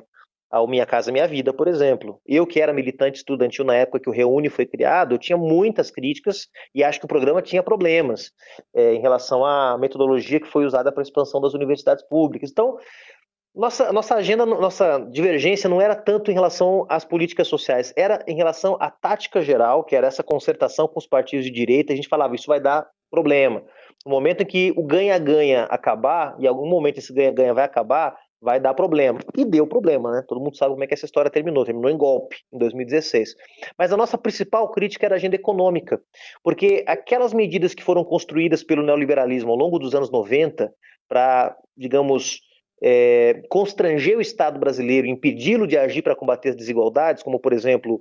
Minha Casa Minha Vida, por exemplo. Eu, que era militante estudantil na época que o Reúne foi criado, eu tinha muitas críticas e acho que o programa tinha problemas em relação à metodologia que foi usada para a expansão das universidades públicas. Então, nossa agenda, nossa divergência não era tanto em relação às políticas sociais, era em relação à tática geral, que era essa concertação com os partidos de direita. A gente falava, isso vai dar problema. No momento em que o ganha-ganha acabar, e em algum momento esse ganha-ganha vai acabar, vai dar problema. E deu problema, né? Todo mundo sabe como é que essa história terminou em golpe, em 2016. Mas a nossa principal crítica era a agenda econômica, porque aquelas medidas que foram construídas pelo neoliberalismo ao longo dos anos 90 para, digamos, constranger o Estado brasileiro, impedi-lo de agir para combater as desigualdades, como, por exemplo,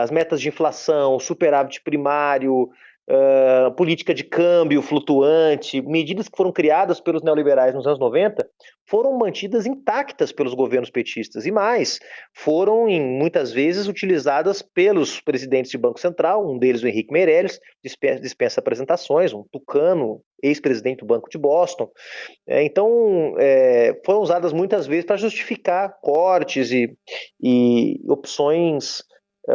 as metas de inflação, superávit primário, política de câmbio flutuante, medidas que foram criadas pelos neoliberais nos anos 90, foram mantidas intactas pelos governos petistas e mais, foram muitas vezes utilizadas pelos presidentes de Banco Central, um deles o Henrique Meirelles, dispensa apresentações, um tucano, ex-presidente do Banco de Boston. Então, foram usadas muitas vezes para justificar cortes e opções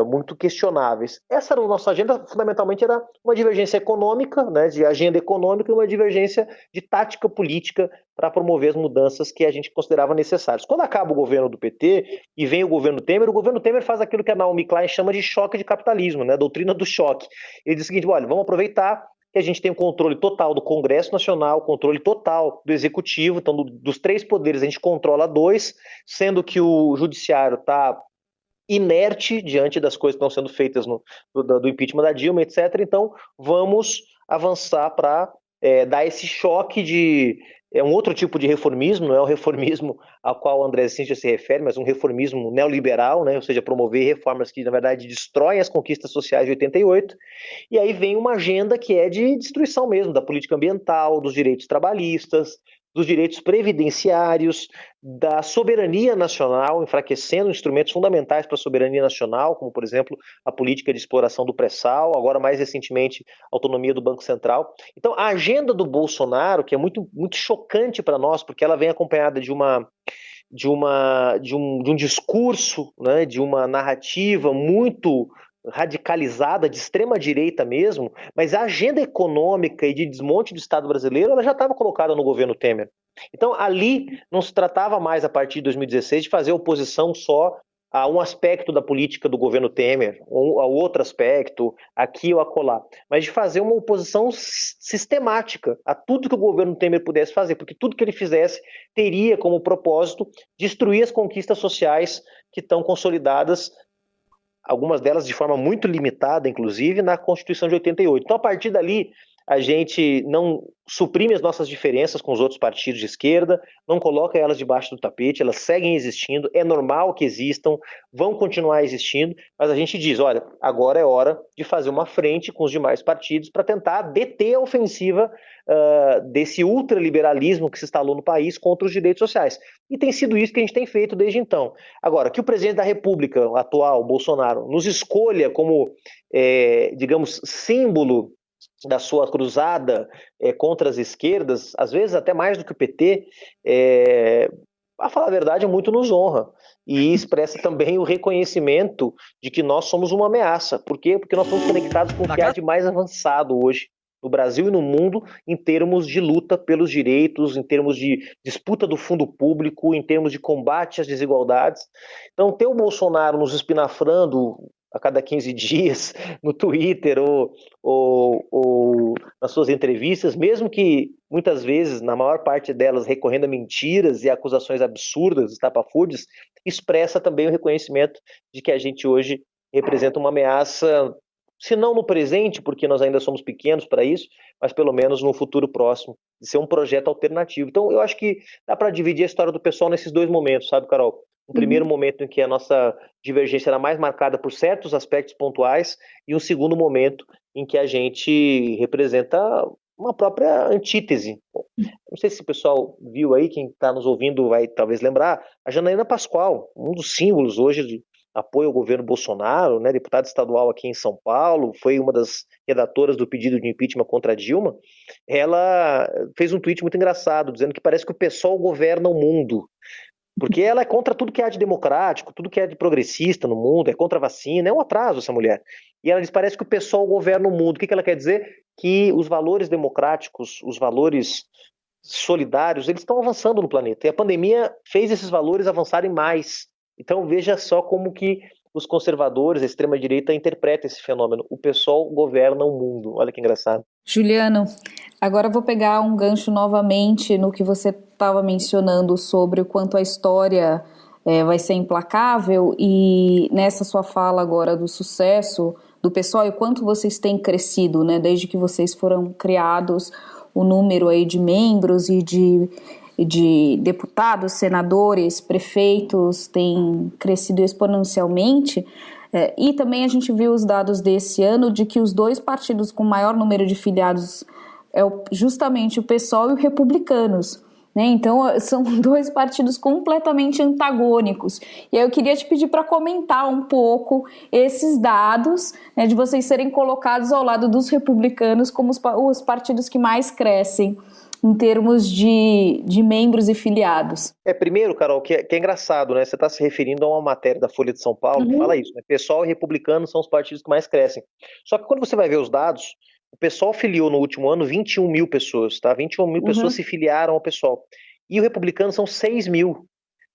muito questionáveis. Essa era a nossa agenda, fundamentalmente era uma divergência econômica, né, de agenda econômica, e uma divergência de tática política para promover as mudanças que a gente considerava necessárias. Quando acaba o governo do PT e vem o governo Temer faz aquilo que a Naomi Klein chama de choque de capitalismo, né, a doutrina do choque. Ele diz o seguinte, olha, vamos aproveitar que a gente tem o controle total do Congresso Nacional, controle total do Executivo, então dos 3 poderes a gente controla 2, sendo que o Judiciário está inerte diante das coisas que estão sendo feitas do impeachment da Dilma, etc. Então, vamos avançar para dar esse choque de um outro tipo de reformismo, não é o reformismo ao qual o André Sincha se refere, mas um reformismo neoliberal, né? Ou seja, promover reformas que, na verdade, destroem as conquistas sociais de 88. E aí vem uma agenda que é de destruição mesmo da política ambiental, dos direitos trabalhistas, dos direitos previdenciários, da soberania nacional, enfraquecendo instrumentos fundamentais para a soberania nacional, como, por exemplo, a política de exploração do pré-sal, agora mais recentemente a autonomia do Banco Central. Então, a agenda do Bolsonaro, que é muito, muito chocante para nós, porque ela vem acompanhada de um discurso, né, de uma narrativa muito radicalizada, de extrema direita mesmo, mas a agenda econômica e de desmonte do Estado brasileiro, ela já estava colocada no governo Temer. Então, ali não se tratava mais, a partir de 2016, de fazer oposição só a um aspecto da política do governo Temer, ou a outro aspecto, aqui ou acolá, mas de fazer uma oposição sistemática a tudo que o governo Temer pudesse fazer, porque tudo que ele fizesse teria como propósito destruir as conquistas sociais que estão consolidadas, algumas delas de forma muito limitada, inclusive, na Constituição de 88. Então, a partir dali, a gente não suprime as nossas diferenças com os outros partidos de esquerda, não coloca elas debaixo do tapete, elas seguem existindo, é normal que existam, vão continuar existindo, mas a gente diz, olha, agora é hora de fazer uma frente com os demais partidos para tentar deter a ofensiva desse ultraliberalismo que se instalou no país contra os direitos sociais. E tem sido isso que a gente tem feito desde então. Agora, que o presidente da República atual, Bolsonaro, nos escolha como, digamos, símbolo da sua cruzada contra as esquerdas, às vezes até mais do que o PT, a falar a verdade, muito nos honra. E expressa também o reconhecimento de que nós somos uma ameaça. Por quê? Porque nós estamos conectados com o que há de mais avançado hoje no Brasil e no mundo, em termos de luta pelos direitos, em termos de disputa do fundo público, em termos de combate às desigualdades. Então, ter o Bolsonaro nos espinafrando a cada 15 dias no Twitter ou nas suas entrevistas, mesmo que muitas vezes, na maior parte delas, recorrendo a mentiras e acusações absurdas, estapafúrdias, expressa também o reconhecimento de que a gente hoje representa uma ameaça se não no presente, porque nós ainda somos pequenos para isso, mas pelo menos no futuro próximo, de ser um projeto alternativo. Então, eu acho que dá para dividir a história do PSOL nesses dois momentos, sabe, Carol? Um primeiro momento em que a nossa divergência era mais marcada por certos aspectos pontuais e um segundo momento em que a gente representa uma própria antítese. Não sei se o pessoal viu aí, quem está nos ouvindo vai talvez lembrar, a Janaína Pascoal, um dos símbolos hoje de apoio ao governo Bolsonaro, né, deputada estadual aqui em São Paulo, foi uma das redatoras do pedido de impeachment contra a Dilma. Ela fez um tweet muito engraçado, dizendo que parece que o PSOL governa o mundo. Porque ela é contra tudo que há de democrático, tudo que é de progressista no mundo, é contra a vacina, é um atraso essa mulher. E ela diz, parece que o PSOL governa o mundo. O que ela quer dizer? Que os valores democráticos, os valores solidários, eles estão avançando no planeta. E a pandemia fez esses valores avançarem mais. Então veja só como que os conservadores, a extrema-direita, interpretam esse fenômeno. O PSOL governa o mundo. Olha que engraçado. Juliano, agora eu vou pegar um gancho novamente no que você estava mencionando sobre o quanto a história vai ser implacável, e nessa sua fala agora do sucesso do PSOL e o quanto vocês têm crescido, né, desde que vocês foram criados, o número aí de membros e de deputados, senadores, prefeitos tem crescido exponencialmente. E também a gente viu os dados desse ano de que os dois partidos com maior número de filiados é justamente o PSOL e o Republicanos, né? Então são dois partidos completamente antagônicos. E aí eu queria te pedir para comentar um pouco esses dados, né, de vocês serem colocados ao lado dos republicanos como os partidos que mais crescem em termos de membros e filiados. Primeiro, Carol, que é engraçado, né? Você está se referindo a uma matéria da Folha de São Paulo que fala isso, né? PSOL e Republicano são os partidos que mais crescem. Só que quando você vai ver os dados, o PSOL filiou no último ano 21 mil pessoas, tá? 21 mil pessoas se filiaram ao PSOL. E o Republicano são 6 mil.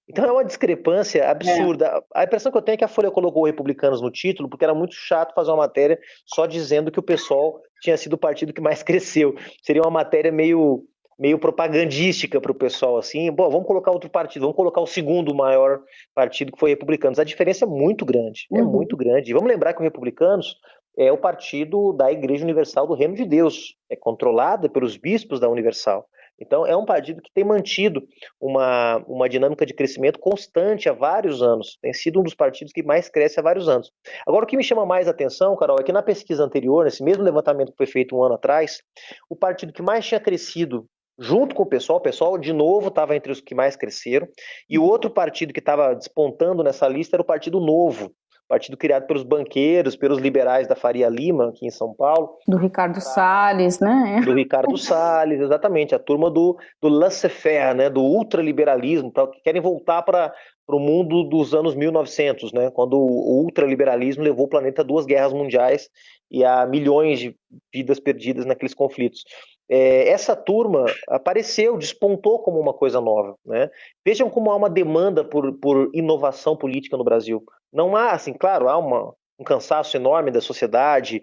Então é uma discrepância absurda. A impressão que eu tenho é que a Folha colocou Republicanos no título porque era muito chato fazer uma matéria só dizendo que o PSOL tinha sido o partido que mais cresceu. Seria uma matéria meio propagandística para o pessoal, assim, bom, vamos colocar outro partido, vamos colocar o segundo maior partido, que foi Republicanos. A diferença é muito grande, é muito grande. E vamos lembrar que o Republicanos é o partido da Igreja Universal do Reino de Deus, é controlado pelos bispos da Universal. Então é um partido que tem mantido uma dinâmica de crescimento constante há vários anos, tem sido um dos partidos que mais cresce há vários anos. Agora, o que me chama mais atenção, Carol, é que na pesquisa anterior, nesse mesmo levantamento que foi feito um ano atrás, o partido que mais tinha crescido junto com o PSOL de novo estava entre os que mais cresceram, e o outro partido que estava despontando nessa lista era o Partido Novo, partido criado pelos banqueiros, pelos liberais da Faria Lima, aqui em São Paulo. Do Ricardo Salles, né? Do Ricardo Salles, exatamente, a turma do laissez-faire, né, do ultraliberalismo, que querem voltar para o mundo dos anos 1900, né, quando o ultraliberalismo levou o planeta a 2 guerras mundiais e a milhões de vidas perdidas naqueles conflitos. Essa turma apareceu, despontou como uma coisa nova, né? Vejam como há uma demanda por inovação política no Brasil. Não há, assim, claro, há um cansaço enorme da sociedade,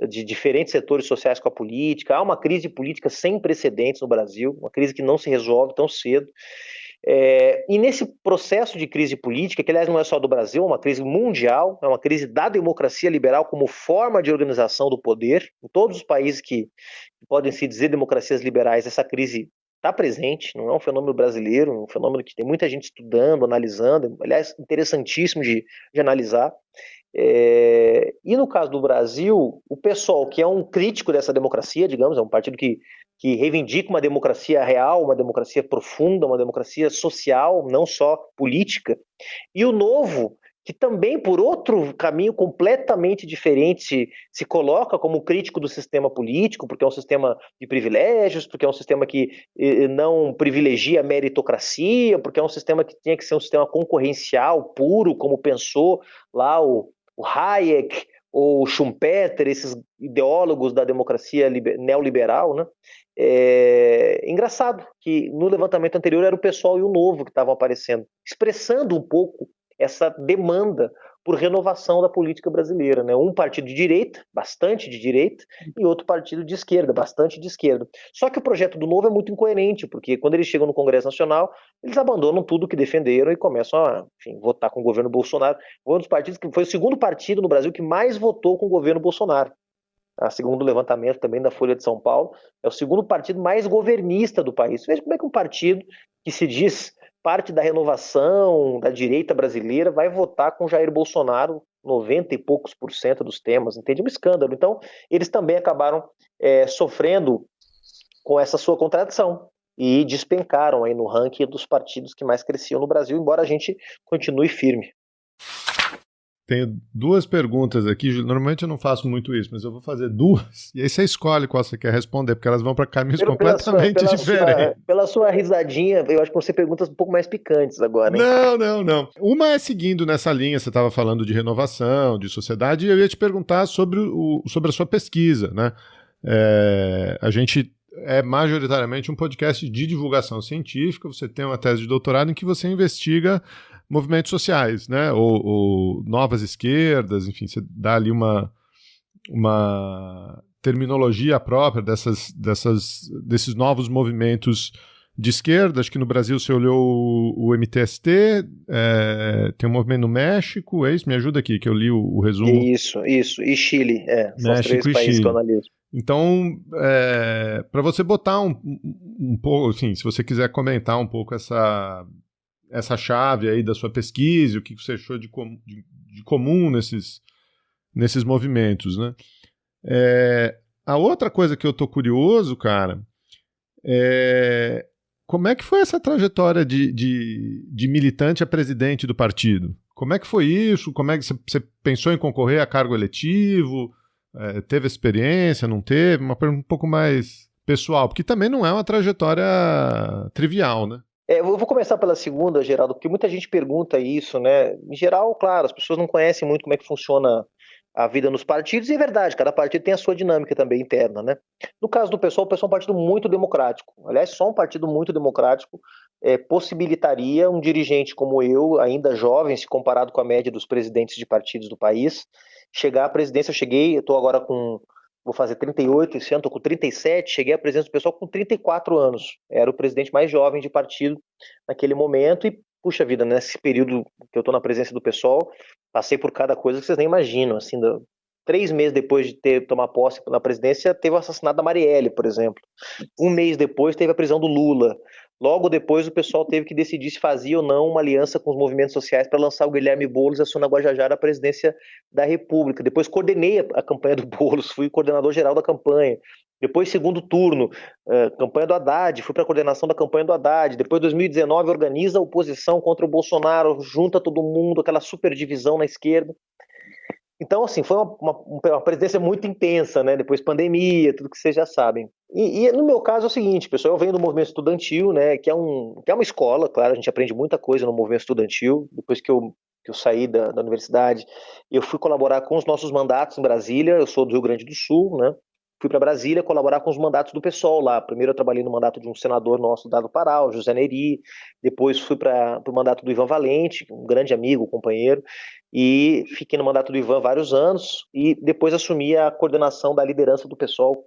de diferentes setores sociais com a política, há uma crise política sem precedentes no Brasil, uma crise que não se resolve tão cedo. E nesse processo de crise política, que aliás não é só do Brasil, é uma crise mundial, é uma crise da democracia liberal como forma de organização do poder, em todos os países que podem se dizer democracias liberais, essa crise está presente, não é um fenômeno brasileiro, é um fenômeno que tem muita gente estudando, analisando, aliás, interessantíssimo de analisar. E no caso do Brasil, o PSOL, que é um crítico dessa democracia, digamos, é um partido que reivindica uma democracia real, uma democracia profunda, uma democracia social, não só política, e o Novo, que também, por outro caminho completamente diferente, se coloca como crítico do sistema político, porque é um sistema de privilégios, porque é um sistema que não privilegia a meritocracia, porque é um sistema que tinha que ser um sistema concorrencial, puro, como pensou lá o Hayek ou Schumpeter, esses ideólogos da democracia neoliberal, né? Engraçado que no levantamento anterior era o PSOL e o Novo que estavam aparecendo, expressando um pouco essa demanda por renovação da política brasileira, né? Um partido de direita, bastante de direita, e outro partido de esquerda, bastante de esquerda. Só que o projeto do Novo é muito incoerente, porque quando eles chegam no Congresso Nacional, eles abandonam tudo que defenderam e começam a, enfim, votar com o governo Bolsonaro. Foi um dos partidos que foi o segundo partido no Brasil que mais votou com o governo Bolsonaro. Segundo o levantamento também da Folha de São Paulo, é o segundo partido mais governista do país. Veja como é que um partido que se diz parte da renovação da direita brasileira vai votar com Jair Bolsonaro 90 e poucos % dos temas, entende? Um escândalo. Então, eles também acabaram sofrendo com essa sua contradição e despencaram aí no ranking dos partidos que mais cresciam no Brasil, embora a gente continue firme. Tenho duas perguntas aqui. Normalmente eu não faço muito isso, mas eu vou fazer duas. E aí você escolhe qual você quer responder, porque elas vão para caminhos completamente diferentes. Pela sua risadinha, eu acho que você perguntas um pouco mais picantes agora, hein? Não. Uma é seguindo nessa linha, você estava falando de renovação, de sociedade, e eu ia te perguntar sobre a sua pesquisa, né? A gente é majoritariamente um podcast de divulgação científica, você tem uma tese de doutorado em que você investiga movimentos sociais, né? Ou novas esquerdas, enfim, você dá ali uma terminologia própria desses novos movimentos de esquerda. Acho que no Brasil você olhou o MTST, tem um movimento no México, é isso? Me ajuda aqui, que eu li o resumo. Isso, e Chile, são os México 3 países Chile. que eu analiso. Então, para você botar um pouco, assim, se você quiser comentar um pouco essa chave aí da sua pesquisa, o que você achou de comum nesses movimentos, né? A outra coisa que eu tô curioso, cara, como é que foi essa trajetória de militante a presidente do partido? Como é que foi isso? Como é que você pensou em concorrer a cargo eletivo? Teve experiência, não teve? Uma pergunta um pouco mais pessoal, porque também não é uma trajetória trivial, né? Eu vou começar pela segunda, Geraldo, porque muita gente pergunta isso, né? Em geral, claro, as pessoas não conhecem muito como é que funciona a vida nos partidos, e é verdade, cada partido tem a sua dinâmica também interna, né? No caso do PSOL, o PSOL é um partido muito democrático. Aliás, só um partido muito democrático possibilitaria um dirigente como eu, ainda jovem, se comparado com a média dos presidentes de partidos do país, chegar à presidência. Eu estou agora vou fazer 38 esse ano, estou com 37, cheguei à presidência do PSOL com 34 anos. Era o presidente mais jovem de partido naquele momento e, puxa vida, nesse período que eu estou na presidência do PSOL, passei por cada coisa que vocês nem imaginam. Assim, 3 meses depois de tomar posse na presidência, teve o assassinato da Marielle, por exemplo. 1 mês depois, teve a prisão do Lula. Logo depois, o pessoal teve que decidir se fazia ou não uma aliança com os movimentos sociais para lançar o Guilherme Boulos e a Sônia Guajajara à presidência da República. Depois coordenei a campanha do Boulos, fui coordenador geral da campanha. Depois, segundo turno, campanha do Haddad, fui para a coordenação da campanha do Haddad. Depois, 2019, organiza a oposição contra o Bolsonaro, junta todo mundo, aquela super divisão na esquerda. Então, assim, foi uma presidência muito intensa, né? Depois pandemia, tudo que vocês já sabem. E no meu caso é o seguinte, pessoal, eu venho do movimento estudantil, né? Que é uma escola, claro, a gente aprende muita coisa no movimento estudantil. Depois que eu saí da universidade, eu fui colaborar com os nossos mandatos em Brasília. Eu sou do Rio Grande do Sul, né? Fui para Brasília colaborar com os mandatos do PSOL lá. Primeiro eu trabalhei no mandato de um senador nosso, Dado Pará, José Neri. Depois fui para o mandato do Ivan Valente, um grande amigo, companheiro. E fiquei no mandato do Ivan vários anos. E depois assumi a coordenação da liderança do PSOL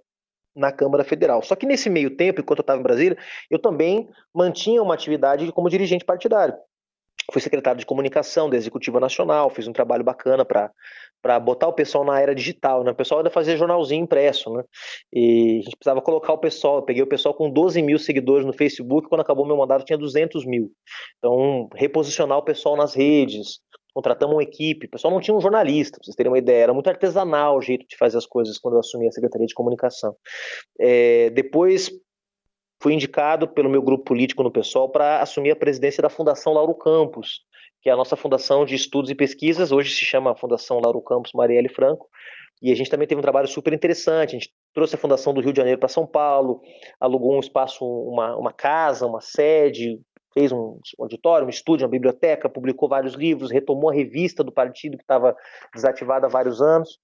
na Câmara Federal. Só que nesse meio tempo, enquanto eu estava em Brasília, eu também mantinha uma atividade como dirigente partidário. Fui secretário de comunicação da Executiva Nacional, fiz um trabalho bacana para botar o pessoal na era digital, né? O pessoal ainda fazia jornalzinho impresso, né? E a gente precisava colocar o pessoal. Eu peguei o pessoal com 12 mil seguidores no Facebook, quando acabou meu mandato tinha 200 mil. Então, reposicionar o pessoal nas redes, contratamos uma equipe. O pessoal não tinha um jornalista, pra vocês terem uma ideia. Era muito artesanal o jeito de fazer as coisas quando eu assumi a Secretaria de Comunicação. Depois fui indicado pelo meu grupo político no PSOL para assumir a presidência da Fundação Lauro Campos, que é a nossa fundação de estudos e pesquisas. Hoje se chama Fundação Lauro Campos Marielle Franco. E a gente também teve um trabalho super interessante. A gente trouxe a Fundação do Rio de Janeiro para São Paulo, alugou um espaço, uma casa, uma sede, fez um auditório, um estúdio, uma biblioteca, publicou vários livros, retomou a revista do partido que estava desativada há vários anos.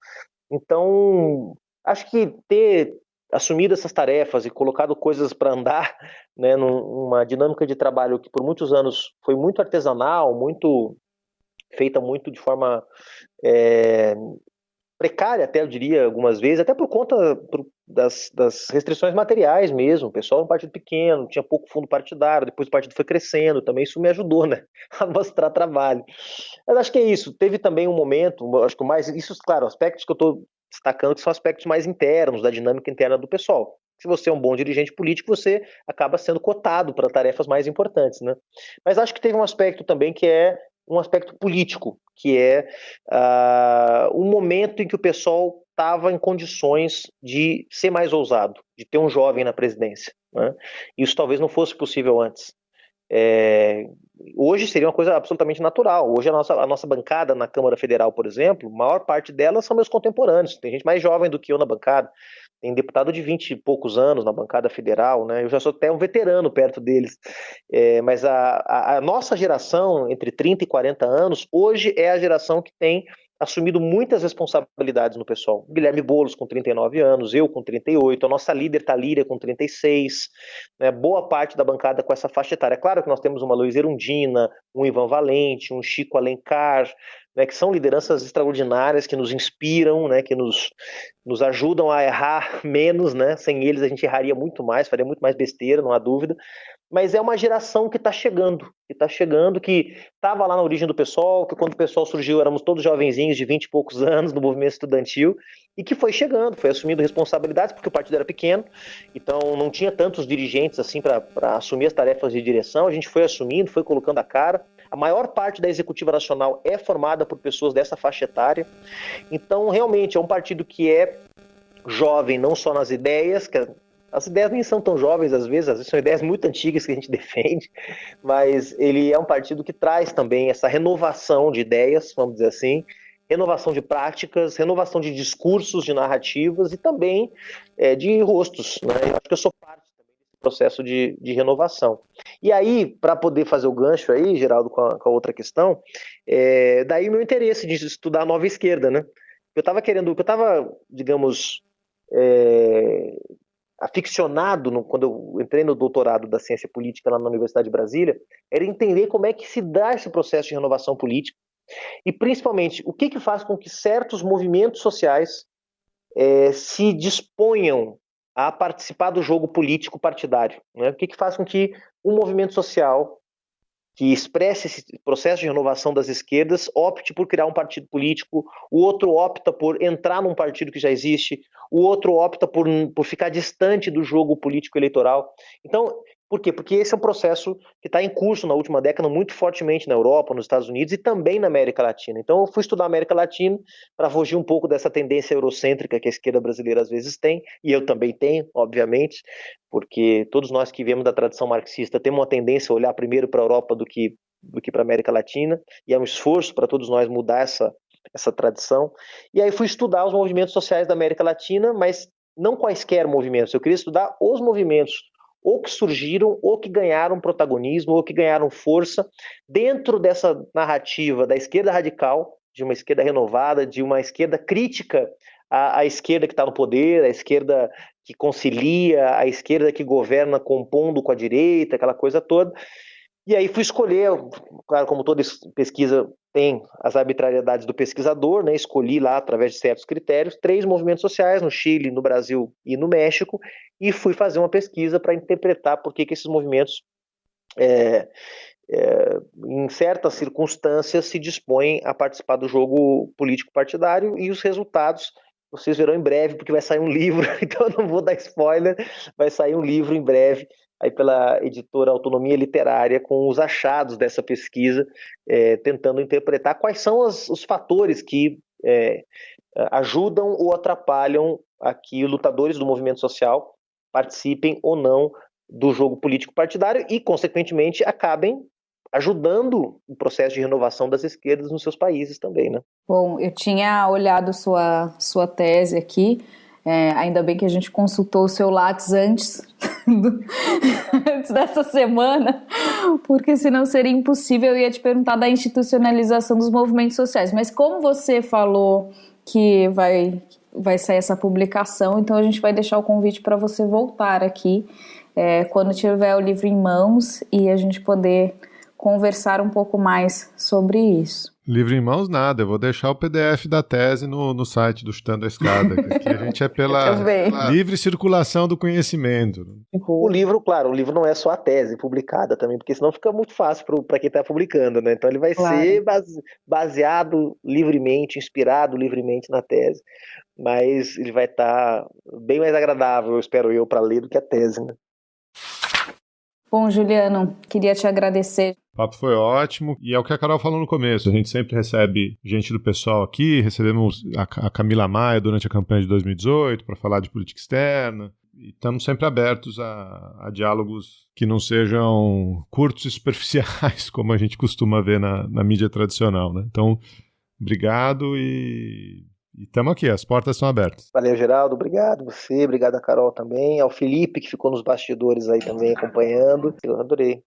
Então, acho que ter assumido essas tarefas e colocado coisas para andar, né, numa dinâmica de trabalho que por muitos anos foi muito artesanal, muito feita muito de forma precária, até eu diria algumas vezes, até por conta das restrições materiais mesmo. O pessoal era um partido pequeno, tinha pouco fundo partidário, depois o partido foi crescendo, também isso me ajudou, né, a mostrar trabalho. Mas acho que é isso. Teve também um momento, acho que isso, claro, aspectos que eu estou destacando que são aspectos mais internos, da dinâmica interna do pessoal. Se você é um bom dirigente político, você acaba sendo cotado para tarefas mais importantes, né? Mas acho que teve um aspecto também que é um aspecto político, que é um momento em que o pessoal estava em condições de ser mais ousado, de ter um jovem na presidência, né? Isso talvez não fosse possível antes. Hoje seria uma coisa absolutamente natural. Hoje a nossa bancada na Câmara Federal, por exemplo, a maior parte delas são meus contemporâneos. Tem gente mais jovem do que eu na bancada. Tem deputado de 20 e poucos anos na bancada federal, né? Eu já sou até um veterano perto deles. Mas a nossa geração, entre 30 e 40 anos, hoje é a geração que tem assumido muitas responsabilidades no pessoal. Guilherme Boulos com 39 anos, eu com 38, a nossa líder Thalíria com 36, né? Boa parte da bancada com essa faixa etária. É claro que nós temos uma Luiz Erundina, um Ivan Valente, um Chico Alencar, né, que são lideranças extraordinárias, que nos inspiram, né, que nos ajudam a errar menos, né? Sem eles a gente erraria muito mais, faria muito mais besteira, não há dúvida. Mas é uma geração que está chegando, que estava lá na origem do PSOL, que quando o PSOL surgiu éramos todos jovenzinhos de 20 e poucos anos no movimento estudantil, e que foi chegando, foi assumindo responsabilidades, porque o partido era pequeno, então não tinha tantos dirigentes assim para assumir as tarefas de direção. A gente foi assumindo, foi colocando a cara. A maior parte da executiva nacional é formada por pessoas dessa faixa etária. Então, realmente, é um partido que é jovem, não só nas ideias, que as ideias nem são tão jovens às vezes são ideias muito antigas que a gente defende, mas ele é um partido que traz também essa renovação de ideias, vamos dizer assim, renovação de práticas, renovação de discursos, de narrativas e também de rostos, né? Eu acho que eu sou parte também desse processo de renovação. E aí, para poder fazer o gancho aí, Geraldo, com a outra questão, daí o meu interesse de estudar a nova esquerda, né? Eu estava digamos, aficionado, quando eu entrei no doutorado da ciência política lá na Universidade de Brasília, era entender como é que se dá esse processo de renovação política e, principalmente, o que faz com que certos movimentos sociais se disponham a participar do jogo político partidário, né? O que faz com que um movimento social que expresse esse processo de renovação das esquerdas opte por criar um partido político, o outro opta por entrar num partido que já existe, o outro opta por ficar distante do jogo político eleitoral. Então, por quê? Porque esse é um processo que está em curso na última década muito fortemente na Europa, nos Estados Unidos e também na América Latina. Então, eu fui estudar a América Latina para fugir um pouco dessa tendência eurocêntrica que a esquerda brasileira às vezes tem, e eu também tenho, obviamente, porque todos nós que viemos da tradição marxista temos uma tendência a olhar primeiro para a Europa do que para a América Latina, e é um esforço para todos nós mudar essa tradição. E aí fui estudar os movimentos sociais da América Latina, mas não quaisquer movimentos, eu queria estudar os movimentos ou que surgiram, ou que ganharam protagonismo, ou que ganharam força dentro dessa narrativa da esquerda radical, de uma esquerda renovada, de uma esquerda crítica à esquerda que está no poder, à esquerda que concilia, à esquerda que governa compondo com a direita, aquela coisa toda. E aí fui escolher, claro, como toda pesquisa tem as arbitrariedades do pesquisador, né? Escolhi lá, através de certos critérios, 3 movimentos sociais no Chile, no Brasil e no México, e fui fazer uma pesquisa para interpretar por que esses movimentos, em certas circunstâncias, se dispõem a participar do jogo político partidário, e os resultados vocês verão em breve, porque vai sair um livro, então eu não vou dar spoiler, vai sair um livro em breve, aí pela editora Autonomia Literária, com os achados dessa pesquisa, tentando interpretar quais são os fatores que ajudam ou atrapalham a que lutadores do movimento social participem ou não do jogo político partidário e, consequentemente, acabem ajudando o processo de renovação das esquerdas nos seus países também, né? Bom, eu tinha olhado sua tese aqui, ainda bem que a gente consultou o seu Lattes antes dessa semana, porque senão seria impossível. Eu ia te perguntar da institucionalização dos movimentos sociais, mas como você falou que vai sair essa publicação, então a gente vai deixar o convite para você voltar aqui quando tiver o livro em mãos e a gente poder conversar um pouco mais sobre isso. Livro em mãos, nada. Eu vou deixar o PDF da tese no site do Chutando a Escada. Aqui a gente é pela livre circulação do conhecimento. O livro, claro, o livro não é só a tese publicada também, porque senão fica muito fácil para quem está publicando, né? Então ele vai ser baseado livremente, inspirado livremente na tese, mas ele vai estar bem mais agradável, espero eu, para ler do que a tese, né? Bom, Juliano, queria te agradecer. O papo foi ótimo, e é o que a Carol falou no começo, a gente sempre recebe gente do pessoal aqui, recebemos a Camila Maia durante a campanha de 2018 para falar de política externa, e estamos sempre abertos a diálogos que não sejam curtos e superficiais, como a gente costuma ver na mídia tradicional, né? Então, obrigado e estamos aqui, as portas estão abertas. Valeu, Geraldo, obrigado você, obrigado a Carol também, ao Felipe que ficou nos bastidores aí também acompanhando. Eu adorei.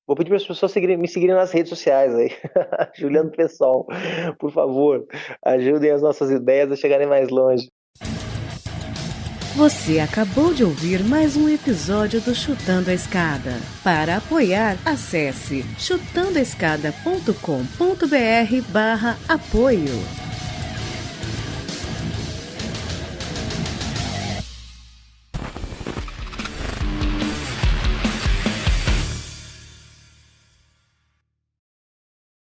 Vou pedir para as pessoas me seguirem nas redes sociais aí. Juliano Pessoal, por favor, ajudem as nossas ideias a chegarem mais longe. Você acabou de ouvir mais um episódio do Chutando a Escada. Para apoiar, acesse chutandoaescada.com.br/apoio.